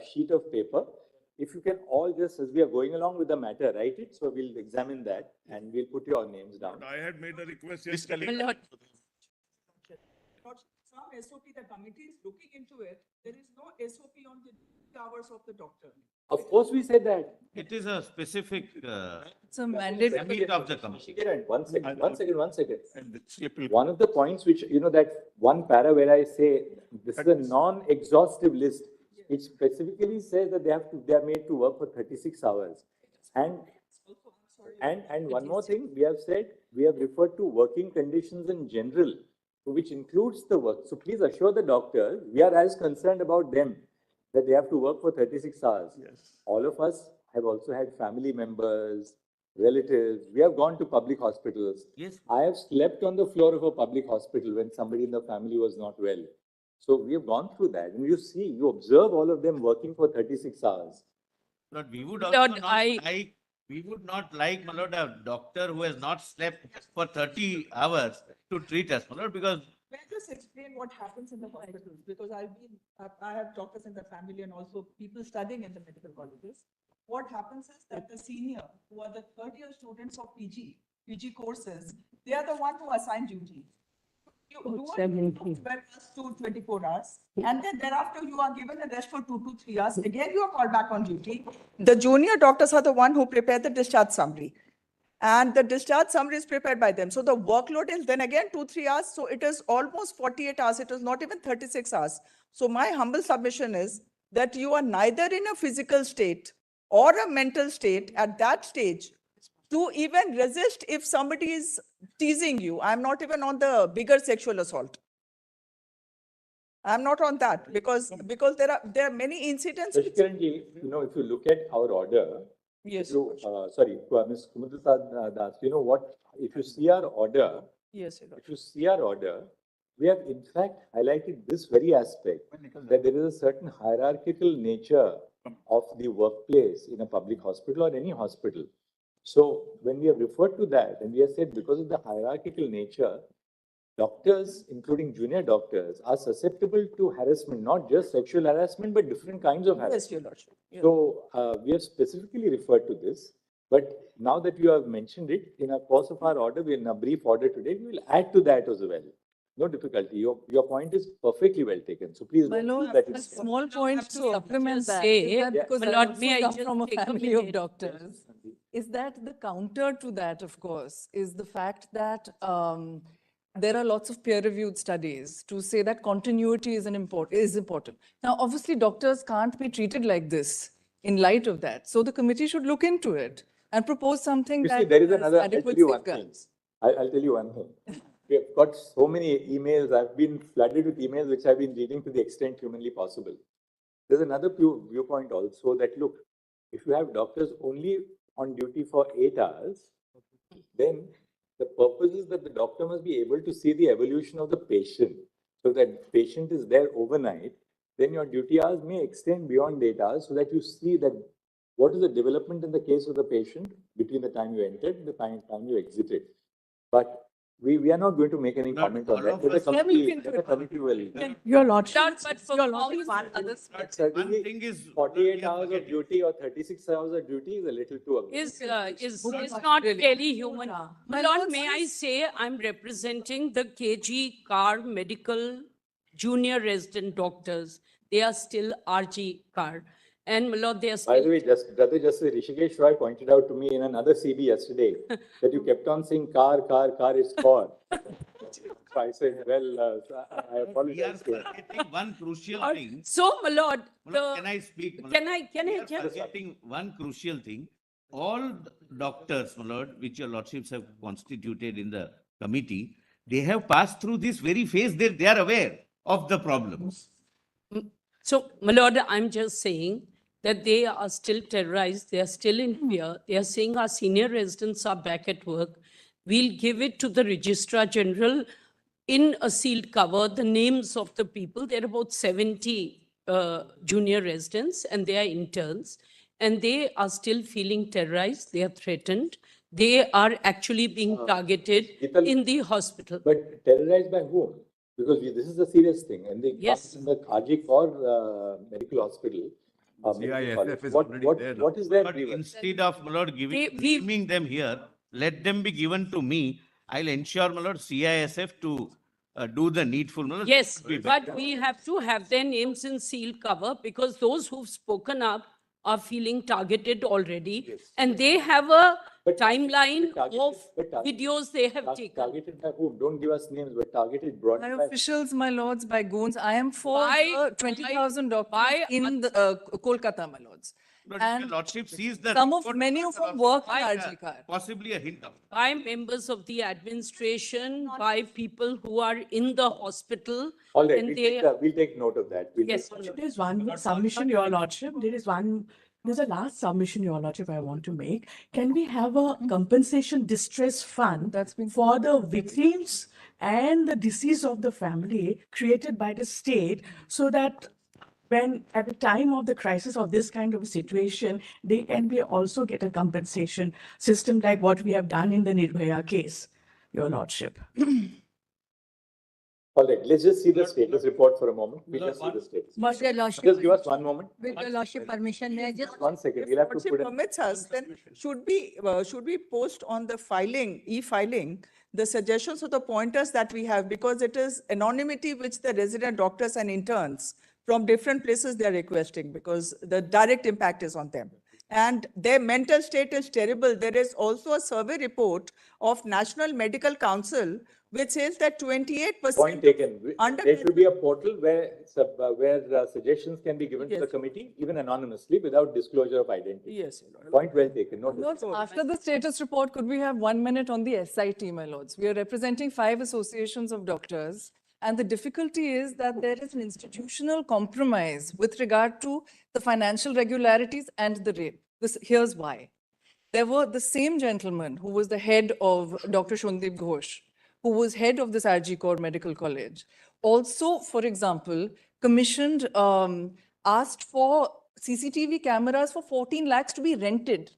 sheet of paper. If you can all just, as we are going along with the matter, write it. So we'll examine that and we'll put your names down. I had made a request My yesterday. lord, Some SOP, the committee is looking into it. There is no SOP on the hours of the doctor. Of course, we said that. it is a specific It's a mandate. remit of the committee. One second. And the slip will- One of the points which, that one para where I say, this is a non-exhaustive list. It specifically says that they are made to work for 36 hours. And one more thing, we have said, we have referred to working conditions in general, which includes the work. So please assure the doctors, we are as concerned about them, that they have to work for 36 hours. Yes. All of us have also had family members, relatives. We have gone to public hospitals. Yes. I have slept on the floor of a public hospital when somebody in the family was not well. So we have gone through that. And you observe all of them working for 36 hours. But we would Lord, also not like, we would not like, my lord, a doctor who has not slept for 30 hours to treat us, my lord, because May I just explain what happens in the hospitals? Because I have doctors in the family and also people studying in the medical colleges. What happens is that the senior, who are the third-year students of PG courses, they are the one who assign duty. You do 12 hours to 24 hours, and then thereafter you are given a rest for 2 to 3 hours. Again, you are called back on duty. The junior doctors are the one who prepare the discharge summary. And the discharge summary is prepared by them. So the workload is then again 2-3 hours. So it is almost 48 hours. It is not even 36 hours. So my humble submission is that you are neither in a physical state or a mental state at that stage to even resist if somebody is teasing you. I'm not even on the bigger sexual assault. I'm not on that because there are many incidents. Shashikaranji, if you look at our order, Yes. sorry, Ms. Kumudra Das, if you see our order, Yes, Your Lordship. if you see our order, we have in fact highlighted this very aspect, that there is a certain hierarchical nature of the workplace in a public hospital or any hospital. So when we have referred to that, and we have said because of the hierarchical nature, doctors, including junior doctors, are susceptible to harassment, not just sexual harassment, but different kinds of harassment. Yes, Your Lordship. Yes. So we have specifically referred to this, but now that you have mentioned it, in a course of our order, in a brief order today, we will add to that as well. No difficulty. Your point is perfectly well taken. So please. My lord, that a is- small point to absolutely. supplement Just that. say, Is that Yeah. because my I lord, also may I come just from a take a family of minute? doctors. Is that the counter to that, of course, is the fact that there are lots of peer-reviewed studies to say that continuity is important. Now, obviously, doctors can't be treated like this in light of that. So the committee should look into it and propose something You that see, there is has another, I'll tell adequate you one thing. safeguards. I'll tell you one thing. We have got so many emails. I've been flooded with emails, which I've been reading to the extent humanly possible. There's another viewpoint also that, look, if you have doctors only on duty for 8 hours, then the purpose is that the doctor must be able to see the evolution of the patient. So that patient is there overnight, then your duty hours may extend beyond 8 hours so that you see that what is the development in the case of the patient between the time you entered and the time you exited. But we are not going to make any Not comment on all that. of Let the us- committee will. Your lordship. Lord, but for all others. one Certainly, thing is 48 hours of duty or 36 hours of duty is a little too aggressive. is Not not really. really human. My My lord, lord, may I say, I'm representing the KG Car Medical Junior Resident Doctors. They are still RG Car. And my lord, they are By the still, way, Brother Justice Rishikesh Roy pointed out to me in another CB yesterday that you kept on saying car is car. So I said, well, I we are apologize. forgetting one crucial thing. so my lord, My lord, the, can I speak? My can lord? I We are just? forgetting one crucial thing. All doctors, my lord, which your lordships have constituted in the committee, they have passed through this very phase. They are aware of the problems. So, my lord, I'm just saying that they are still terrorized. They are still in fear. They are saying our senior residents are back at work. We'll give it to the Registrar General in a sealed cover, the names of the people. There are about 70 junior residents and they are interns. And they are still feeling terrorized. They are threatened. They are actually being targeted Geetal, in the hospital. But terrorized by whom? Because this is a serious thing. And the Yes. in the RG Kaur medical hospital, medical college. CISF is already there now. What is their But grievance? instead of, my lord, giving them here, let them be given to me. I'll ensure, my lord, CISF to do the needful. My lord. Yes, Be but better. we have to have their names in seal cover because those who've spoken up are feeling targeted already. Yes. And they have a But timeline targeted- of but targeted- videos they have taken. Targeted by whom? Don't give us names, but targeted broadly By by. officials, my lords, by goons. I am for By- the 20,000 doctors by- in the, Kolkata, my lords. But if your And lordship sees the some of, report, many of them work in RG car. possibly a hint of. By members of the administration, by people who are in the hospital. All right, and we'll take note of that. Yes, There is one submission, Your Lordship. There's a last submission, Your Lordship, I want to make. Can we have a compensation distress fund That's been- for the victims and the deceased of the family created by the state so that when at the time of the crisis of this kind of situation, they can be also get a compensation system like what we have done in the Nirbhaya case, Your Lordship. All right, let's just see the status report for a moment. We'll just see the status. With your lordship, Just give us one moment. with your lordship permission, may I just, 1 second. We'll have to Lordship put in. permits us, then should we post on the filing, e-filing, the suggestions or the pointers that we have, because it is anonymity which the resident doctors and interns from different places they are requesting, because the direct impact is on them. And their mental state is terrible. There is also a survey report of National Medical Council which says that 28%. Point taken. Under- There should be a portal where suggestions can be given to the Yes. committee, even anonymously, without disclosure of identity. Yes, Your Lord. Point well taken. Noted. Lords, after the status report, could we have 1 minute on the SIT, my lords? We are representing 5 associations of doctors. And the difficulty is that there is an institutional compromise with regard to the financial regularities and the rate. Here's why. There were the same gentleman who was the head of Dr. Shondeep Ghosh, who was head of this RG Core Medical College, also, for example, commissioned, asked for CCTV cameras for 14 lakhs to be rented.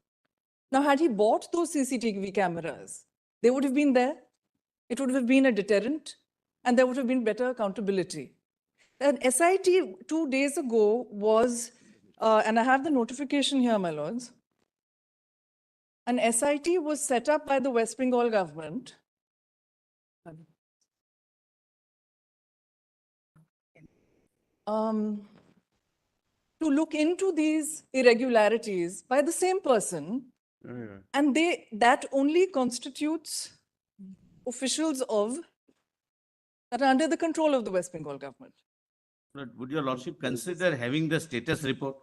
Now, had he bought those CCTV cameras, they would have been there. It would have been a deterrent, and there would have been better accountability. An SIT 2 days ago was, and I have the notification here, my lords. An SIT was set up by the West Bengal government. To look into these irregularities by the same person, and that only constitutes officials that are under the control of the West Bengal government. But would your lordship consider having the status report?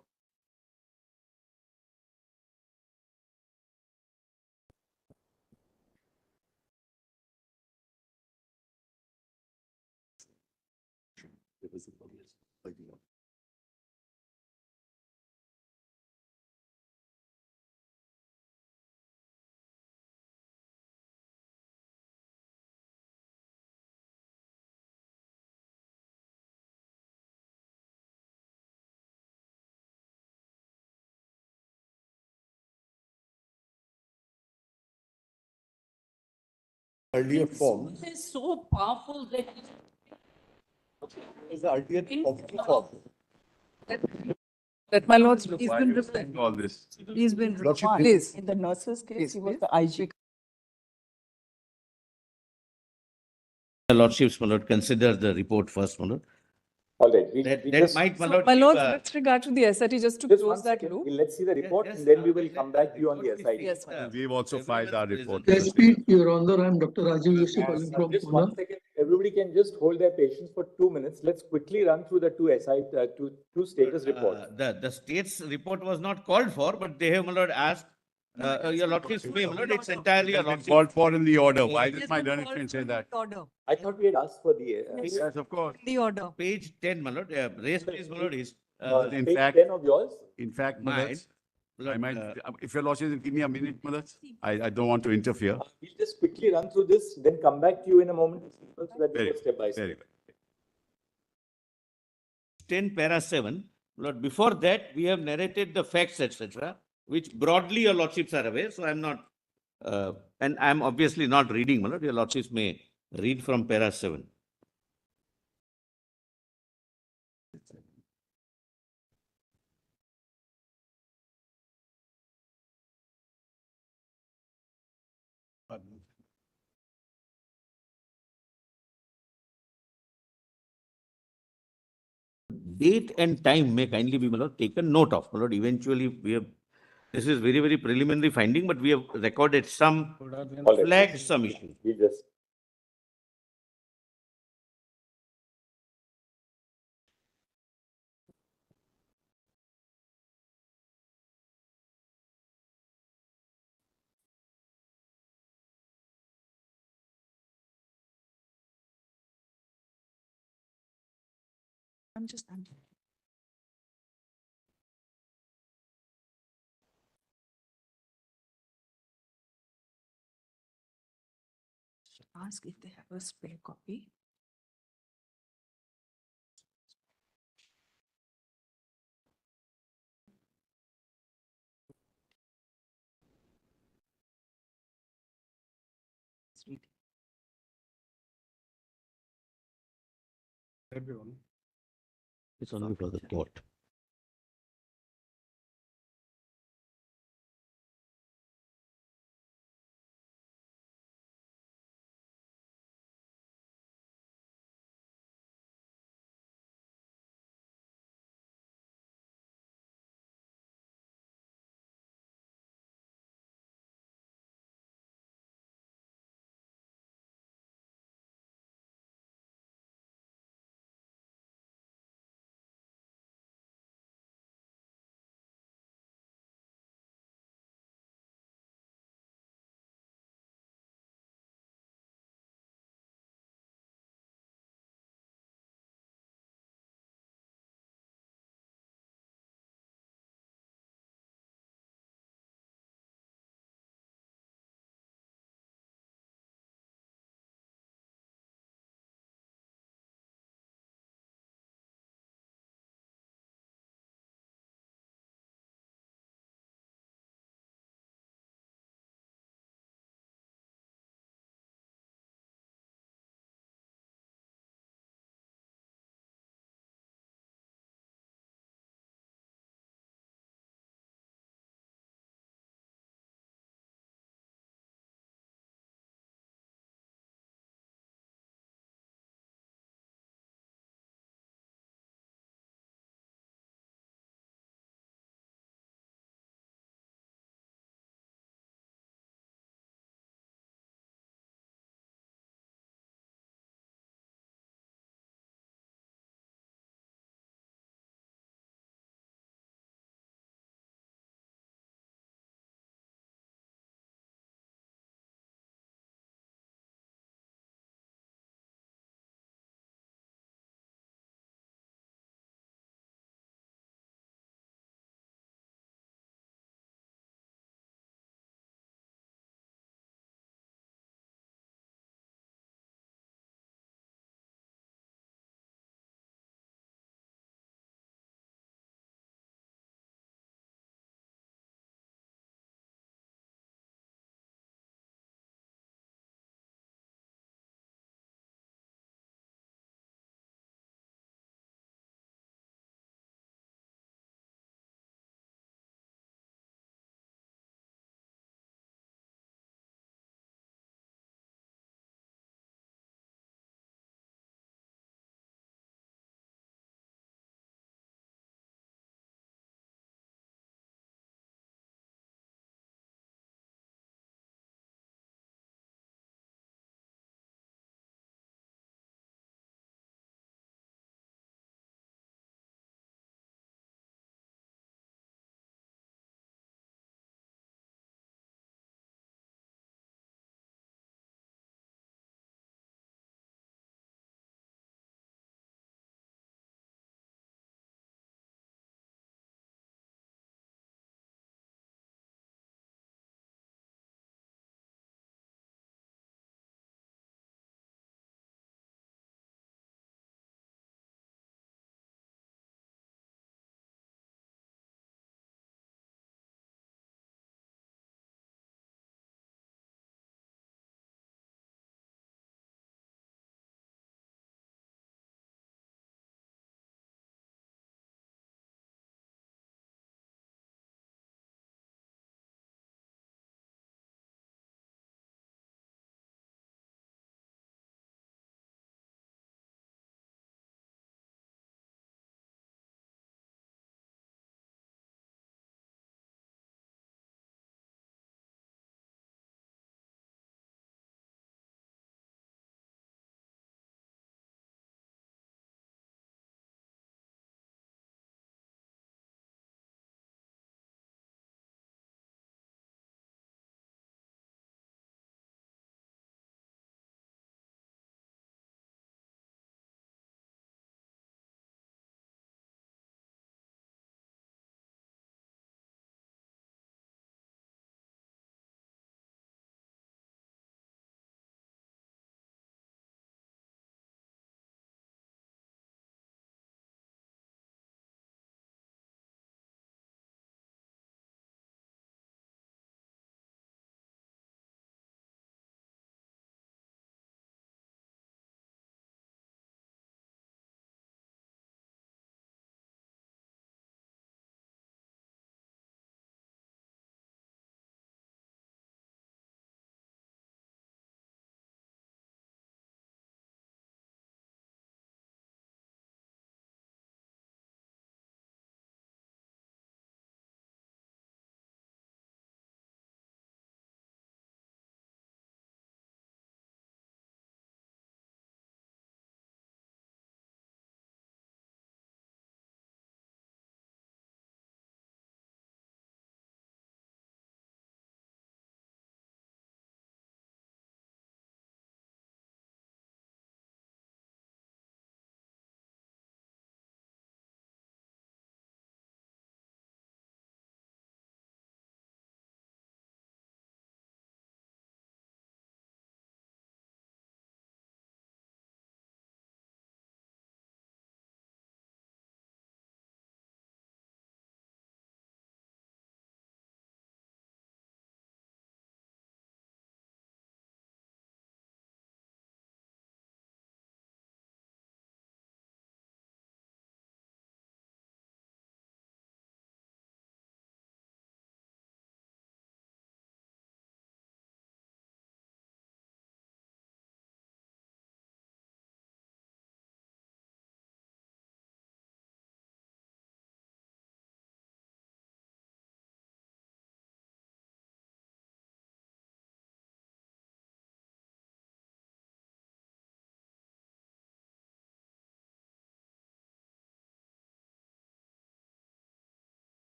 Earlier form It is so powerful that is the earlier In- form. That, my lords, he's Why been you replaced. saying all this? He's been Lordship, replaced. Please. In the nurse's case, Please, he was please. the IG. The lordships, my lord, consider the report first, my lord. All right. That just, might, my So, lord. my give lords, a- with regard to the SIT, just to just 1 close that second. loop. Let's see the report, Yes, and then we will let- come back to you on the let SIT. Yes, my lord. We've also filed our report. SP, Your Honor, I'm Dr. Rajiv Joshi calling from Just 1 Pune. second. Everybody can just hold their patience for 2 minutes. Let's quickly run through the two status reports. The state's report was not called for, but they have, my lord, asked, your lordship's way, my lord, it's entirely your It's been lordship. called for in the order. Why did my learned friend say that? order, I thought we had asked for the. Yes, of course. the order. Page 10, my lord, raise please, my lord, is, in page fact- 10 of yours. In fact, mine. Malats, I Lord, might, if your lordship will give me a minute, Malats, I don't want to interfere. We'll just quickly run through this, then come back to you in a moment. So that we Very, go step by step. very well. 10 para 7, Lord, before that, we have narrated the facts, etc., which broadly your lordships are aware, so I'm not, and I'm obviously not reading, my lord, your lordships may read from para 7. date and time may kindly be, my lord, taken note of. My lord, eventually we have, this is very, very preliminary finding, but we have recorded some, All right. flagged some issues. We just. I'm ask if they have a spare copy. It's only for the court.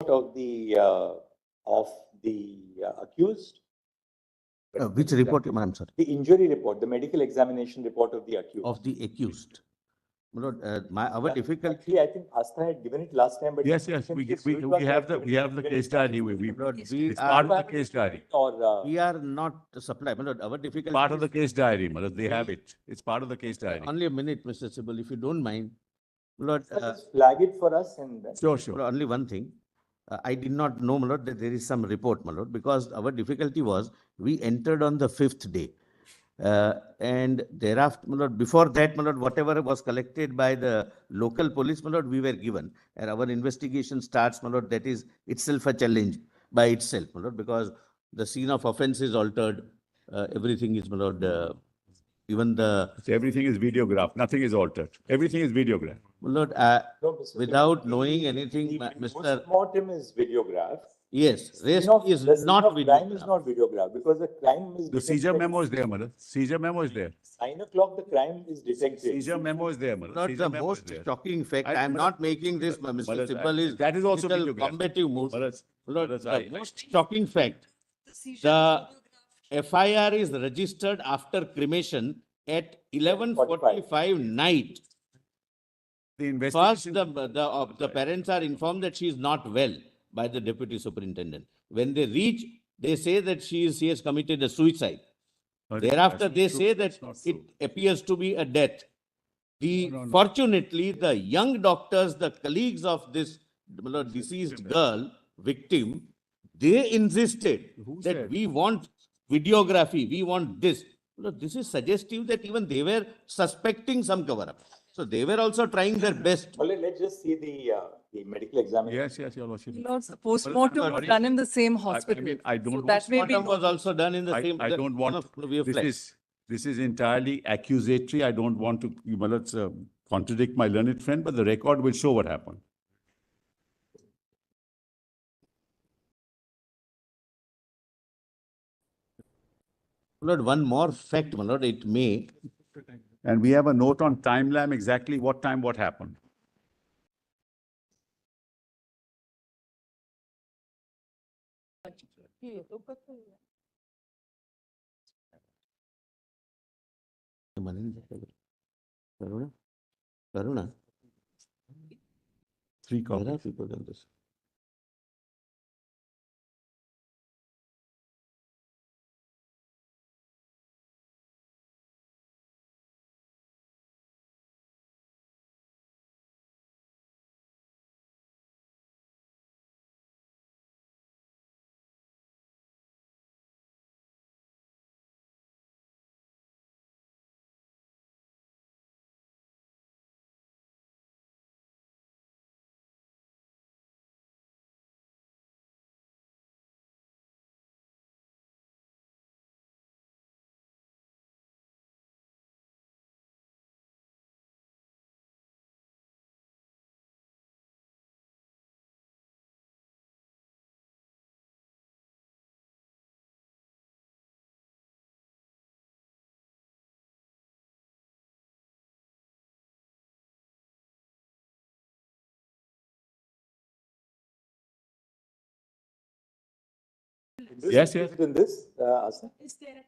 of the accused. Which report, Madam, sir? The injury report, the medical examination report of the accused. Of the accused. My lord, our difficulty. Actually, I think Astha had given it last time, but Yes, yes, we have the case diary. It's part of the case diary. We are not supplied. My lord, our difficulty. Part of the case diary, Malad. They have it. It's part of the case diary. Only a minute, Mr. Sibal, if you don't mind. My lord, just flag it for us and then. Sure, sure. my lord, only one thing. I did not know, my lord, that there is some report, my lord, because our difficulty was we entered on the 5th day. And thereafter, my lord, before that, my lord, whatever was collected by the local police, my lord, we were given. And our investigation starts, my lord, that is itself a challenge by itself, my lord, because the scene of offense is altered. Everything is, my lord, even the. So everything is videographed. Nothing is altered. Everything is videographed. My lord, without knowing anything, Mr. Post-mortem is videographed. Yes, rest is The not scene of crime is videographed. not videographed because the crime is The seizure detected. memo is there, Malad. Seizure memo is there. 9 o'clock, the crime is detected. Seizure memo is there, Malad. Not Seizure the memo is most there. shocking fact. I am not making this, Mr. Malad, Sibal is. that is also little videographed. combative mood. Malad, Lord, Malad, the most shocking fact. The FIR is registered after cremation at 11:45 night. The First, investigation. the parents are informed that she is not well by the deputy superintendent. When they reach, they say that she has committed a suicide. Thereafter, they say that it appears to be a death. Fortunately, the young doctors, the colleagues of this deceased girl, victim, they insisted that we want videography, we want this. This is suggestive that even they were suspecting some cover-up. So they were also trying their best. Well, let's just see the medical examination. Yes, Your Lordship. Lord's postmortem was done in the same hospital. I don't. So that may be. Postmortem was also done in the same. I don't want. This is entirely accusatory. I don't want to contradict my learned friend, but the record will show what happened. Lord, one more fact, my lord, it may. And we have a note on timeline exactly what time what happened. Karuna? Karuna? 3 copies. There are people in this. Yes. In this, Asa?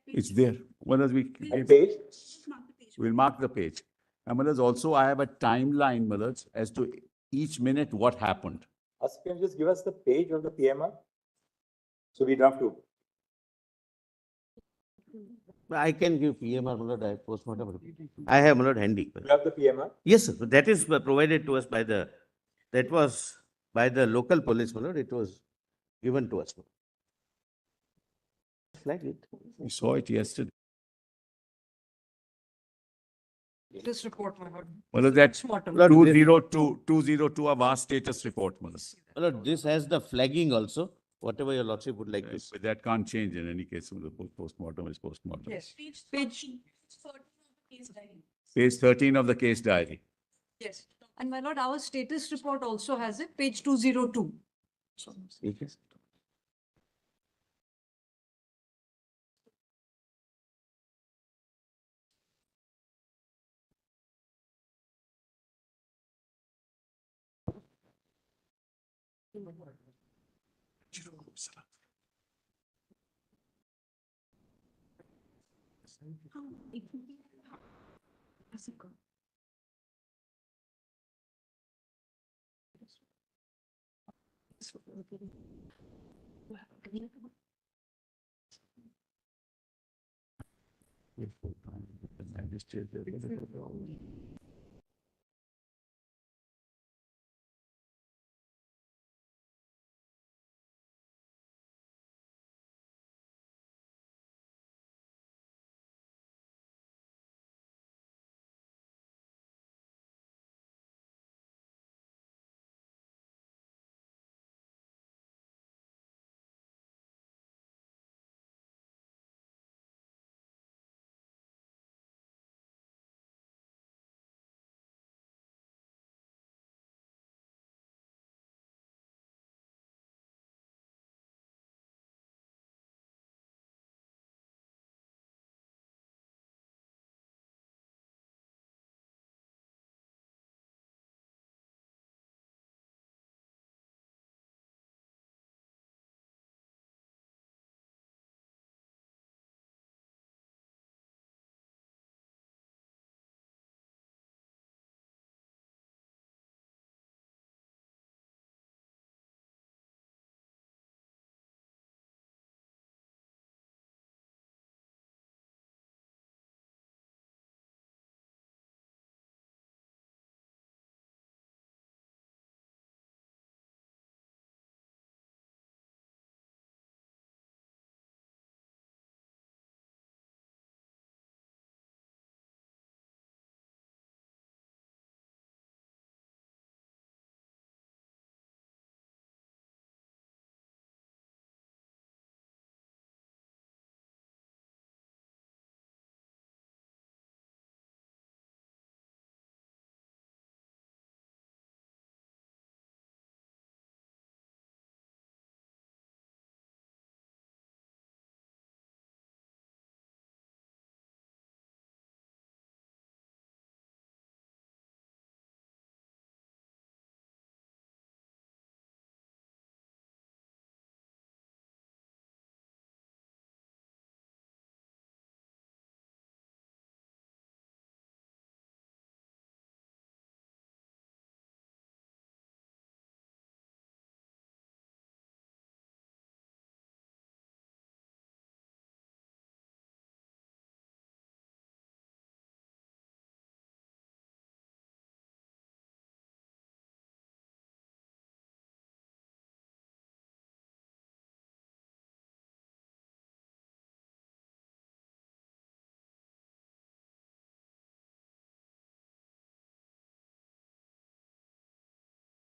It's there. What does we give? Page? We'll mark the page. And Malaz, also I have a timeline, Malaz, as to each minute what happened. Asa, can you just give us the page of the PMR? So we don't have to. I can give PMR, my lord, I have postmortem. I have, my lord, handy. You have the PMR? Yes, sir. That is provided to us by the, that was by the local police, my lord. It was given to us. Flag it. We saw it yesterday. This report, my lord. Malaz, that Postmortem. 202 of our status report, Malaz. My lord, this has the flagging also, whatever your lordship would like to. But that can't change in any case. The postmortem is postmortem. Yes. Page 13 of the case diary. Yes. And my lord, our status report also has it, page 202. Yes.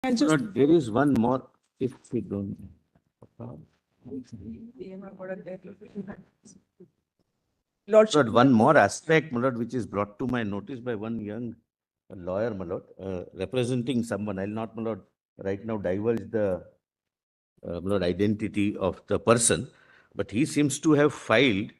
But there is one more, if we don't. Lordship. But one more aspect, my lord, which is brought to my notice by one young lawyer, my lord, representing someone. I'll not, my lord, right now divulge the my lord, identity of the person, but he seems to have filed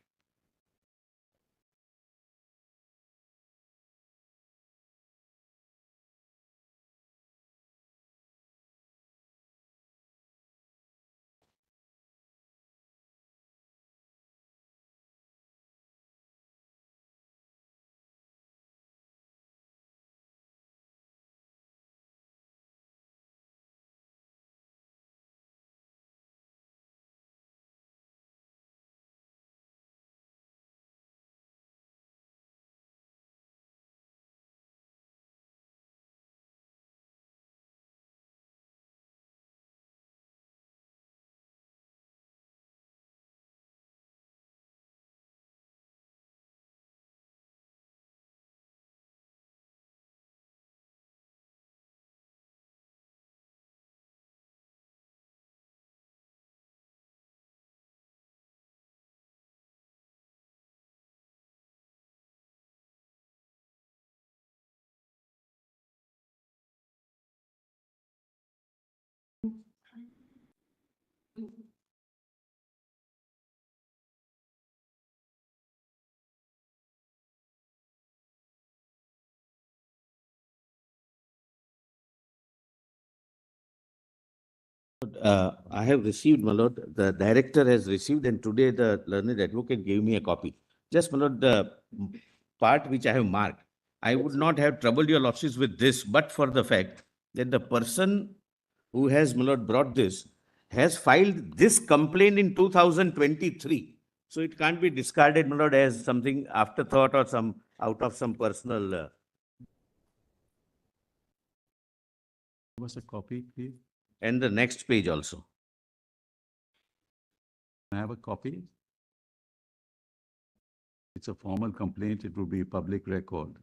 I have received, my lord, the director has received, and today the learned advocate gave me a copy. Just, my lord, the part which I have marked, I would not have troubled your lordships with this, but for the fact that the person who has, my lord, brought this has filed this complaint in 2023. So it can't be discarded, my lord, as something afterthought or some out of some personal. Give us a copy, please. And the next page also. I have a copy. It's a formal complaint. It will be public record.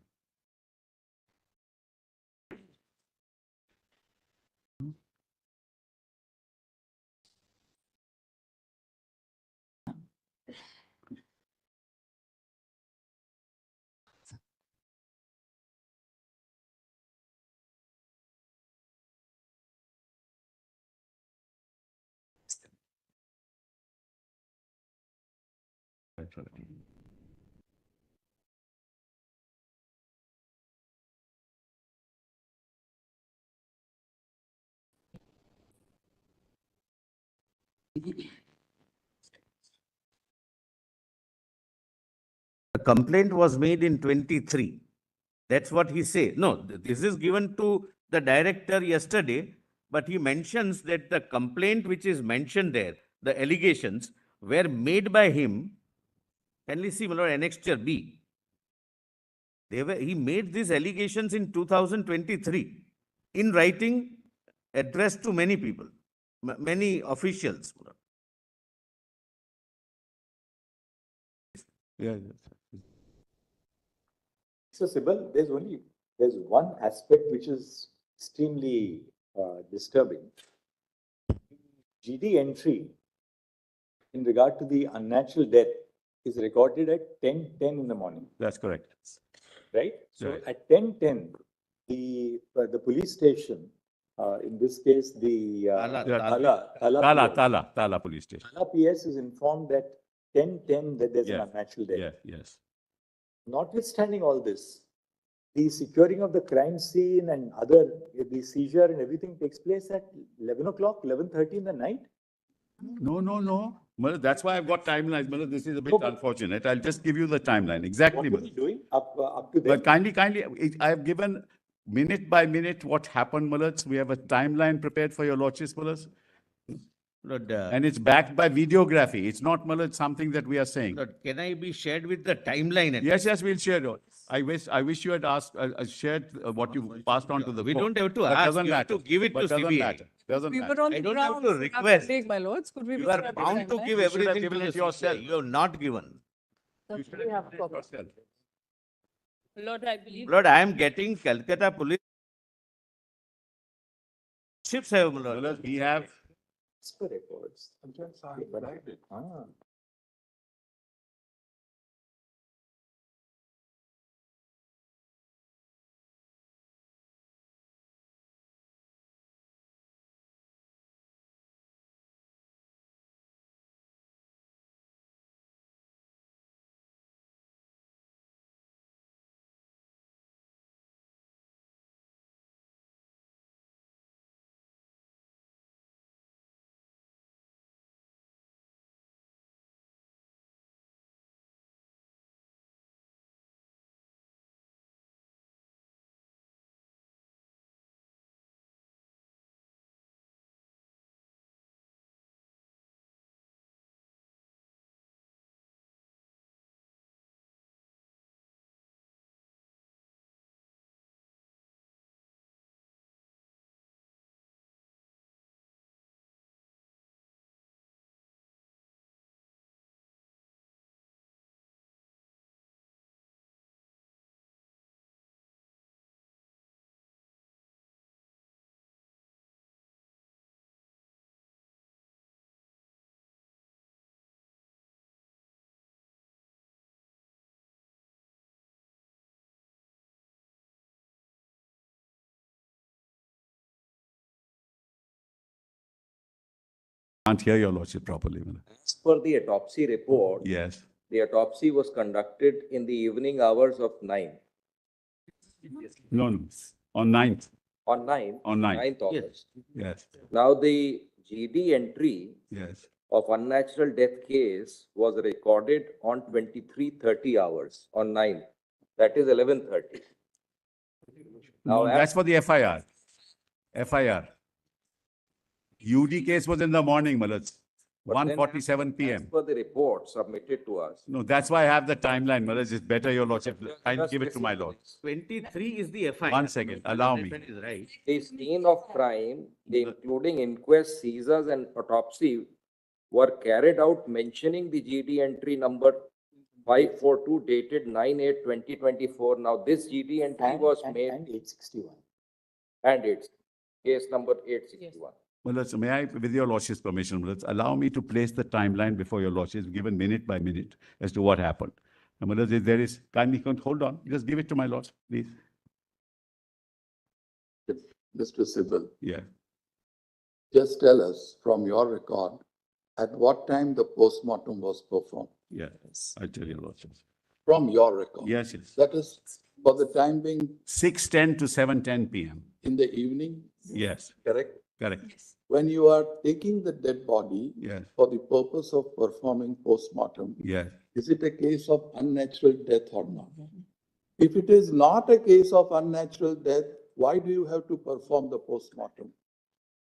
The complaint was made in 23. That's what he says. No, this is given to the director yesterday, but he mentions that the complaint which is mentioned there, the allegations were made by him. Can we see, my lord, annexure B? He made these allegations in 2023 in writing, addressed to many people, many officials. Yeah. So, Sibyl, there's one aspect which is extremely disturbing. GD entry in regard to the unnatural death is recorded at 10:10 in the morning, That's correct. right? So Right. at 10:10, the police station, in this case, the Tala police station. Tala PS is informed that 10:10 that there's an Yes. unnatural death. Yes, yes. Notwithstanding all this, the securing of the crime scene and the seizure and everything takes place at 11 o'clock, 11:30 in the night. No. Well, that's why I've got timelines. Well, this is a bit No, but- unfortunate. I'll just give you the timeline. Exactly. What were we doing up to But then? kindly, I have given minute by minute what happened, Mullahs. We have a timeline prepared for your lordships, Mullahs. Lord, And it's backed by videography. It's not, Mullahs, something that we are saying. Lord, can I be shared with the timeline? Yes, we'll share it. I wish you had asked, shared what you passed on to the We court. don't have to But ask, doesn't you have matter. to give it But to doesn't CBI. matter. Doesn't We matter. were on I the don't have to grounds, request. colleague, my lords, could we? You be are shared the bound to timeline? give You should have everything to given the it yourself. CJI. You have not given. You should We have have copy. yourself. Lord, I believe. Lord, I am getting Kolkata police. Ships have, Lord. Mullahs, we have As per records. Ah. can't hear your lordship properly. Mullah. As per the autopsy report, Yes. the autopsy was conducted in the evening hours of 9, No. On 9th. on 9, On 9th. 9th August. Yes. Now, the GD entry Yes. of unnatural death case was recorded on 23:30 hours on 9th. That is 11:30. No, Now, that's for the FIR. FIR. UD case was in the morning, Malaj. but then 1:47 As PM. per the report submitted to us. No, that's why I have the timeline, Malaj. It's better, Your Lordship. I'll Just give it to my listen lord. 23 is the FIR. One second, allow me. That is right. The scene of crime, including inquest, seizures, and autopsy, were carried out mentioning the GD entry number 542 dated 9/8/2024. Now, this GD entry was made And 861. and it's case number 861. Malaj, may I, with Your Lordship's permission, Malaj, allow me to place the timeline before Your Lordship, given minute by minute as to what happened. And Malaj, if there is, kindly hold on, just give it to my lord, please. Mr. Sibal, Yeah. just tell us from your record, at what time the postmortem was performed? Yes, I tell Your Lordship. From your record? Yes, yes. That is, for the time being 6:10 to 7:10 PM. in the evening, Yes, correct? correct. When you are taking the dead body Yes, for the purpose of performing postmortem, yes. is it a case of unnatural death or not? If it is not a case of unnatural death, why do you have to perform the postmortem?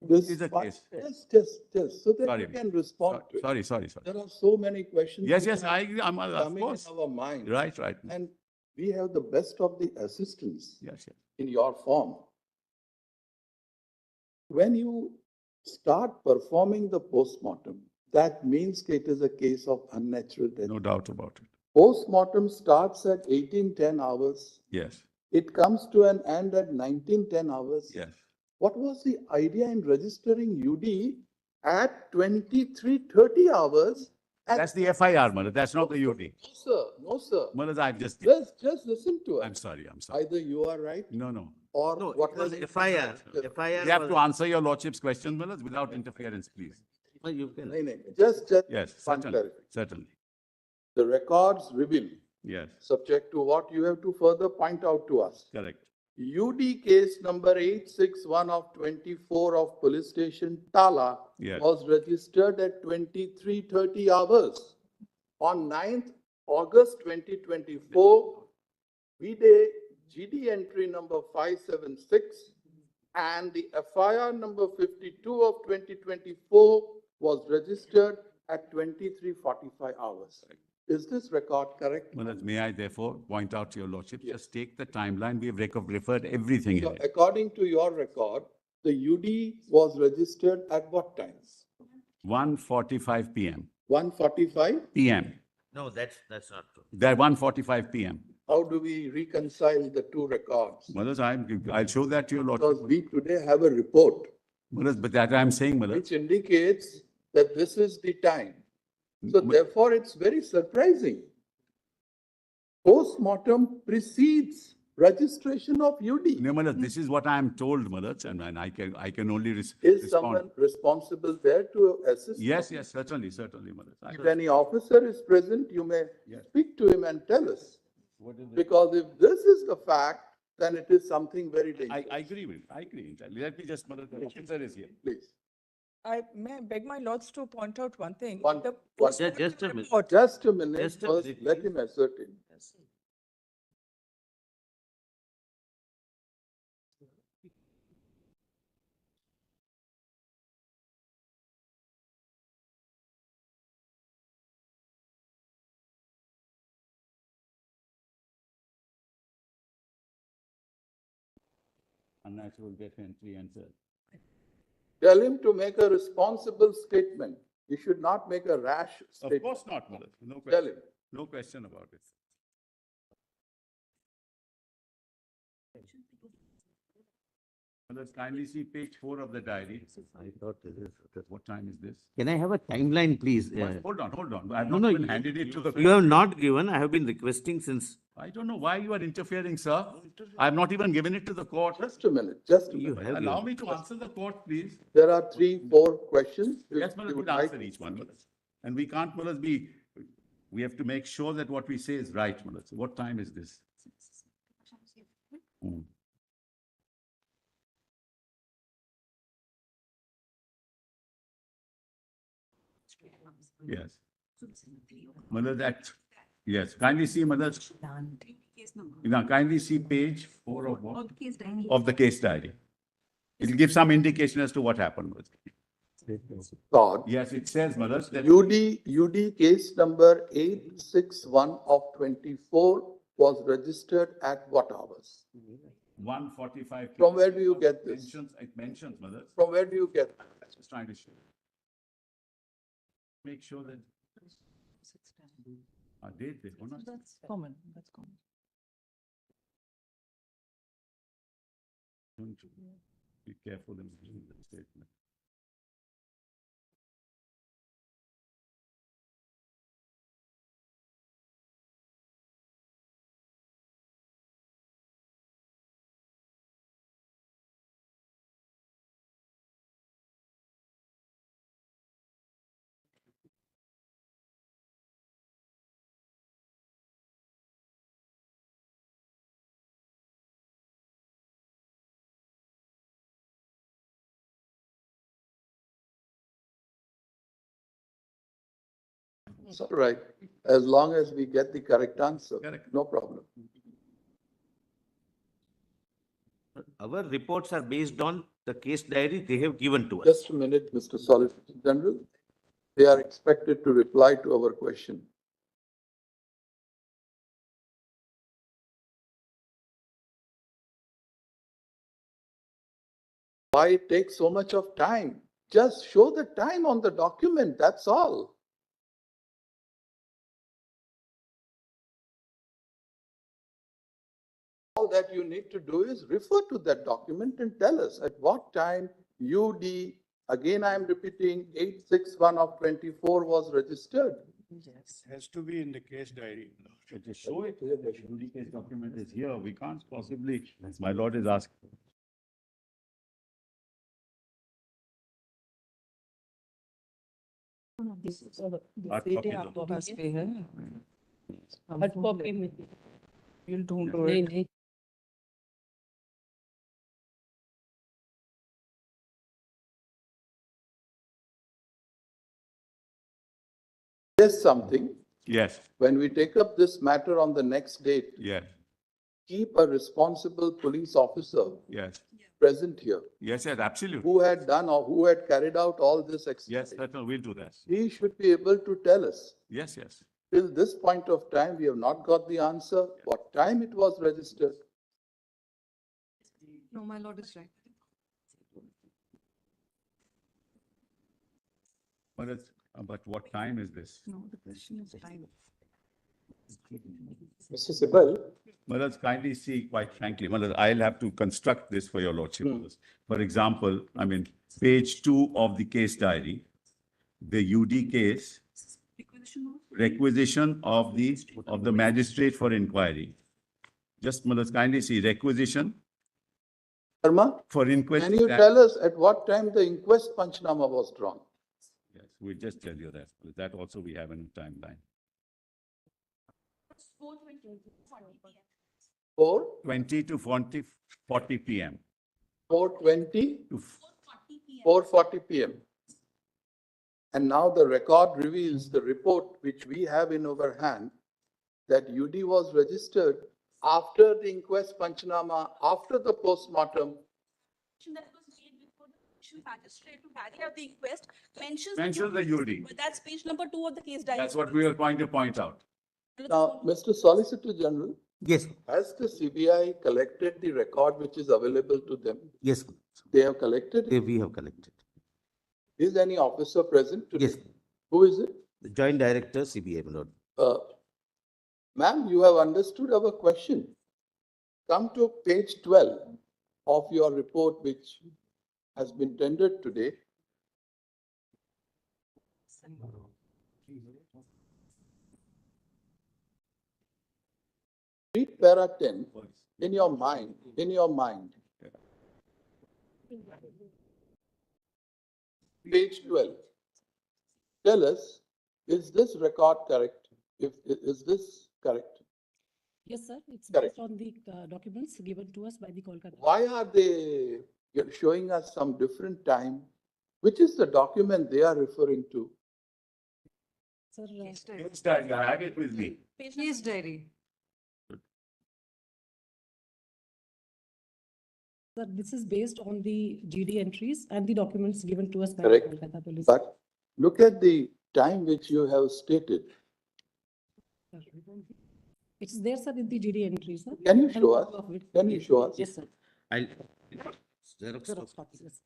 This is a part- case. Just, so that Sorry. you can respond to it. Sorry. There are so many questions. Yes, which yes, are I'm, of coming in course. our mind. Right. And we have the best of the assistance Yes, yes. in your form. When you start performing the postmortem, that means it is a case of unnatural death. No doubt about it. Postmortem starts at 18:10 hours. Yes, It comes to an end at 19:10 hours. yes. What was the idea in registering UD at 23:30 hours? That's the FIR, Malaj. That's not the UD. No, sir. Malaj, I've just, Just listen to us. I'm sorry. Either you are right No. or No, what it was was FIR. You have to answer Your Lordship's question, Malaj, without interference, please. You can. No. Just Yes, one certainly, clarification. certainly. The records reveal, Yes, subject to what you have to further point out to us. correct. UD case number 861 of 24 of police station Tala Yes. was registered at 23:30 hours on 9th August 2024. GD entry number 576 and the FIR number 52 of 2024 was registered at 23:45 hours. Is this record correct? Malaj, may I therefore point out to Your Lordship, just take the timeline. We have referred everything in So it. according to your record, the UD was registered at what time? 1:45 PM. 1:45? PM. No, that's not true. That 1:45 PM. How do we reconcile the two records? Malaj, I'll show that to Your Because Lordship. we today have a report Malaj, but that I'm saying, Malaj. which indicates that this is the time. So therefore, it's very surprising. Postmortem precedes registration of UD. No, Malaj, this is what I am told, Malaj, and I can only Is respond. someone responsible there to assist? Yes, certainly, Malaj. If any officer is present, you may speak to him and tell us. Because if this is the fact, then it is something very dangerous. I agree with, I agree. Let me just, Malaj, the officer is here. Please. May I beg my lords to point out one thing? One- The one- postmortem Just a minute. report- Just a minute, Just a first, minute, let please. him assert it. Unnatural death entry and Tell him to make a responsible statement. He should not make a rash Of statement. course not, Malaj. No Tell question. him. No question about it. Malaj, kindly see page 4 of the diary. I thought this is. What time is this? Can I have a timeline, please? Hold on. I've No, not no, even handed it to the. You have not given. I have been requesting since. I don't know why you are interfering, sir. I've not even given it to the court. Just a minute, just a You minute. have. Allow me to answer the court, please. There are 3, 4 questions. which Yes, we Malaj, would we'll like answer each one, Malaj. And we can't, Malaj, we have to make sure that what we say is right, Malaj. What time is this? Hmm. Yes. Mother, that, yes, kindly see, mother. Now, kindly see page 4 of what? Of the case diary. It will give some indication as to what happened. Thought. Yes, it says, mother, that UD case number 861 of 24 was registered at what hours? 145. From where do you get this? It mentions, mother. From where do you get? Just trying to show. Make sure that. Date, That's common, that's common. Be careful in reading the statement. It's all right, as long as we get the correct answer, Correct. no problem. Our reports are based on the case diary they have given to us. Just a minute, Mr. Solicitor General. They are expected to reply to our question. Why it takes so much of time? Just show the time on the document, that's all. All that you need to do is refer to that document and tell us at what time UD, again I am repeating, 861 of 24 was registered. Yes. Has to be in the case diary. To show it, the UD case document is here. We can't possibly, my lord is asking. This is all. Hard This copy data दो। आपके पास पे है? हर copy में You'll don't do नहीं it. नहीं There's something, Yes, when we take up this matter on the next date, yes, keep a responsible police officer yes, present here yes, yes, absolutely. who had done or who had carried out all this Yes, exercise. certainly, we'll do that. He should be able to tell us. Yes, yes. Till this point of time, we have not got the answer, what time it was registered. No, my lord is right. But what time is this? No, the question is time. Mr. Sibal, Maharaj, kindly see, quite frankly, Maharaj, I'll have to construct this for your lordship. For example, I mean, page 2 of the case diary, the UD case, requisition of the magistrate for inquiry. Just, Maharaj, kindly see, requisition Sharma, for inquest. can you tell us at what time the inquest Panchnama was drawn? Yes, we'll just tell you that. That also we have in a timeline. 4:20 to 40 p.m. 4:20 to 4:40 p.m. And now the record reveals the report which we have in our hand that UD was registered after the inquest Panchnama, after the postmortem. That was made before the magistrate to carry out the inquest mentions the UD. But that's page number 2 of the case diary. That's what we were going to point out. Now, Mr. Solicitor General, Yes, has the CBI collected the record which is available to them? yes, They have collected it? we have collected. Is any officer present today? Yes, Who is it? the Joint Director, CBI, my lord. Ma'am, you have understood our question. Come to page 12 of your report which has been tendered today. Read para 10 in your mind, Page 12. Tell us, is this record correct? Is this correct? Yes, sir. It's Correct. based on the documents given to us by the Kolkata. Why are they showing us some different time? Which is the document they are referring to? Sir, Case diary, I have it with me. Case diary. sir, this is based on the GD entries and the documents given to us by Correct. Kolkata Police. But look at the time which you have stated. It's there, sir, in the GD entries, sir. Can you And show us? copy of it. Can you show us? Yes, sir. I'll, Xerox Xerox copy. copies, yes.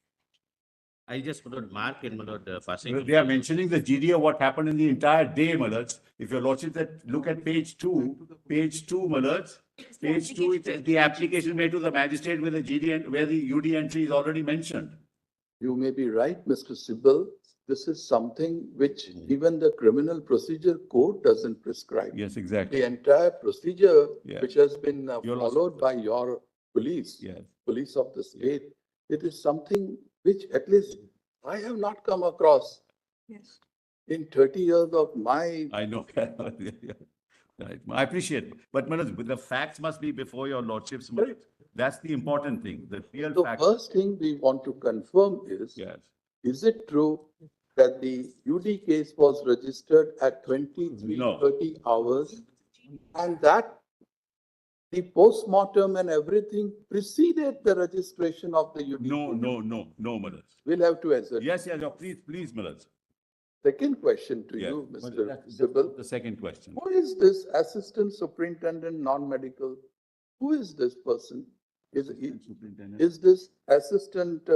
I'll just mark and passing. They are mentioning the GD of what happened in the entire day, Malaj. If your lordship that look at page 2, Malaj, page 2, it says the application made to the magistrate with the GD and where the UD entry is already mentioned. You may be right, Mr. Sibal. This is something which even the criminal procedure code doesn't prescribe. Yes, exactly. The entire procedure Yeah. which has been Your followed by your police, Yes. police of the state, it is something which at least I have not come across Yes. in 30 years of my. I know. Right. I appreciate it. But Manoj, the facts must be before your lordships. Manoj. That's the important thing, the real The fact. first thing we want to confirm Yes. is it true that the UD case was registered at 23:30 hours and that the postmortem and everything preceded the registration of the UD? No, Manoj. We'll have to answer. Yes, please, Manoj. Second question to Yes. you, But Mr. that's Sibal. the second question. Who is this assistant superintendent non-medical? Who is this person? Superintendent. Is this assistant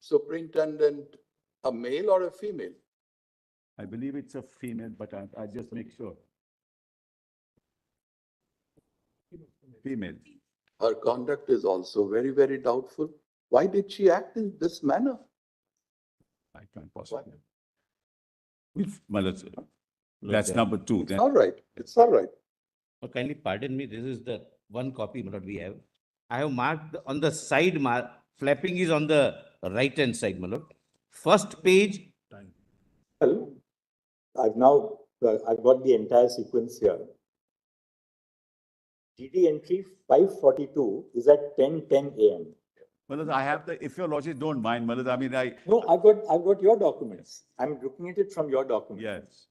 superintendent a male or a female? I believe it's a female, but I just make sure. Female. Her conduct is also very, very doubtful. Why did she act in this manner? I can't possibly. Manoj, that's number 2. It's all right. It's all right. Kindly pardon me, this is the one copy what we have. I have marked on the side, flapping is on the right hand side, my lord. First page. Well, I've got the entire sequence here. GD entry 542 is at 10:10 a.m. Manoj, I have if your lordship don't mind, Manoj, I mean, No, I've got your documents. I'm looking at it from your documents. Yes.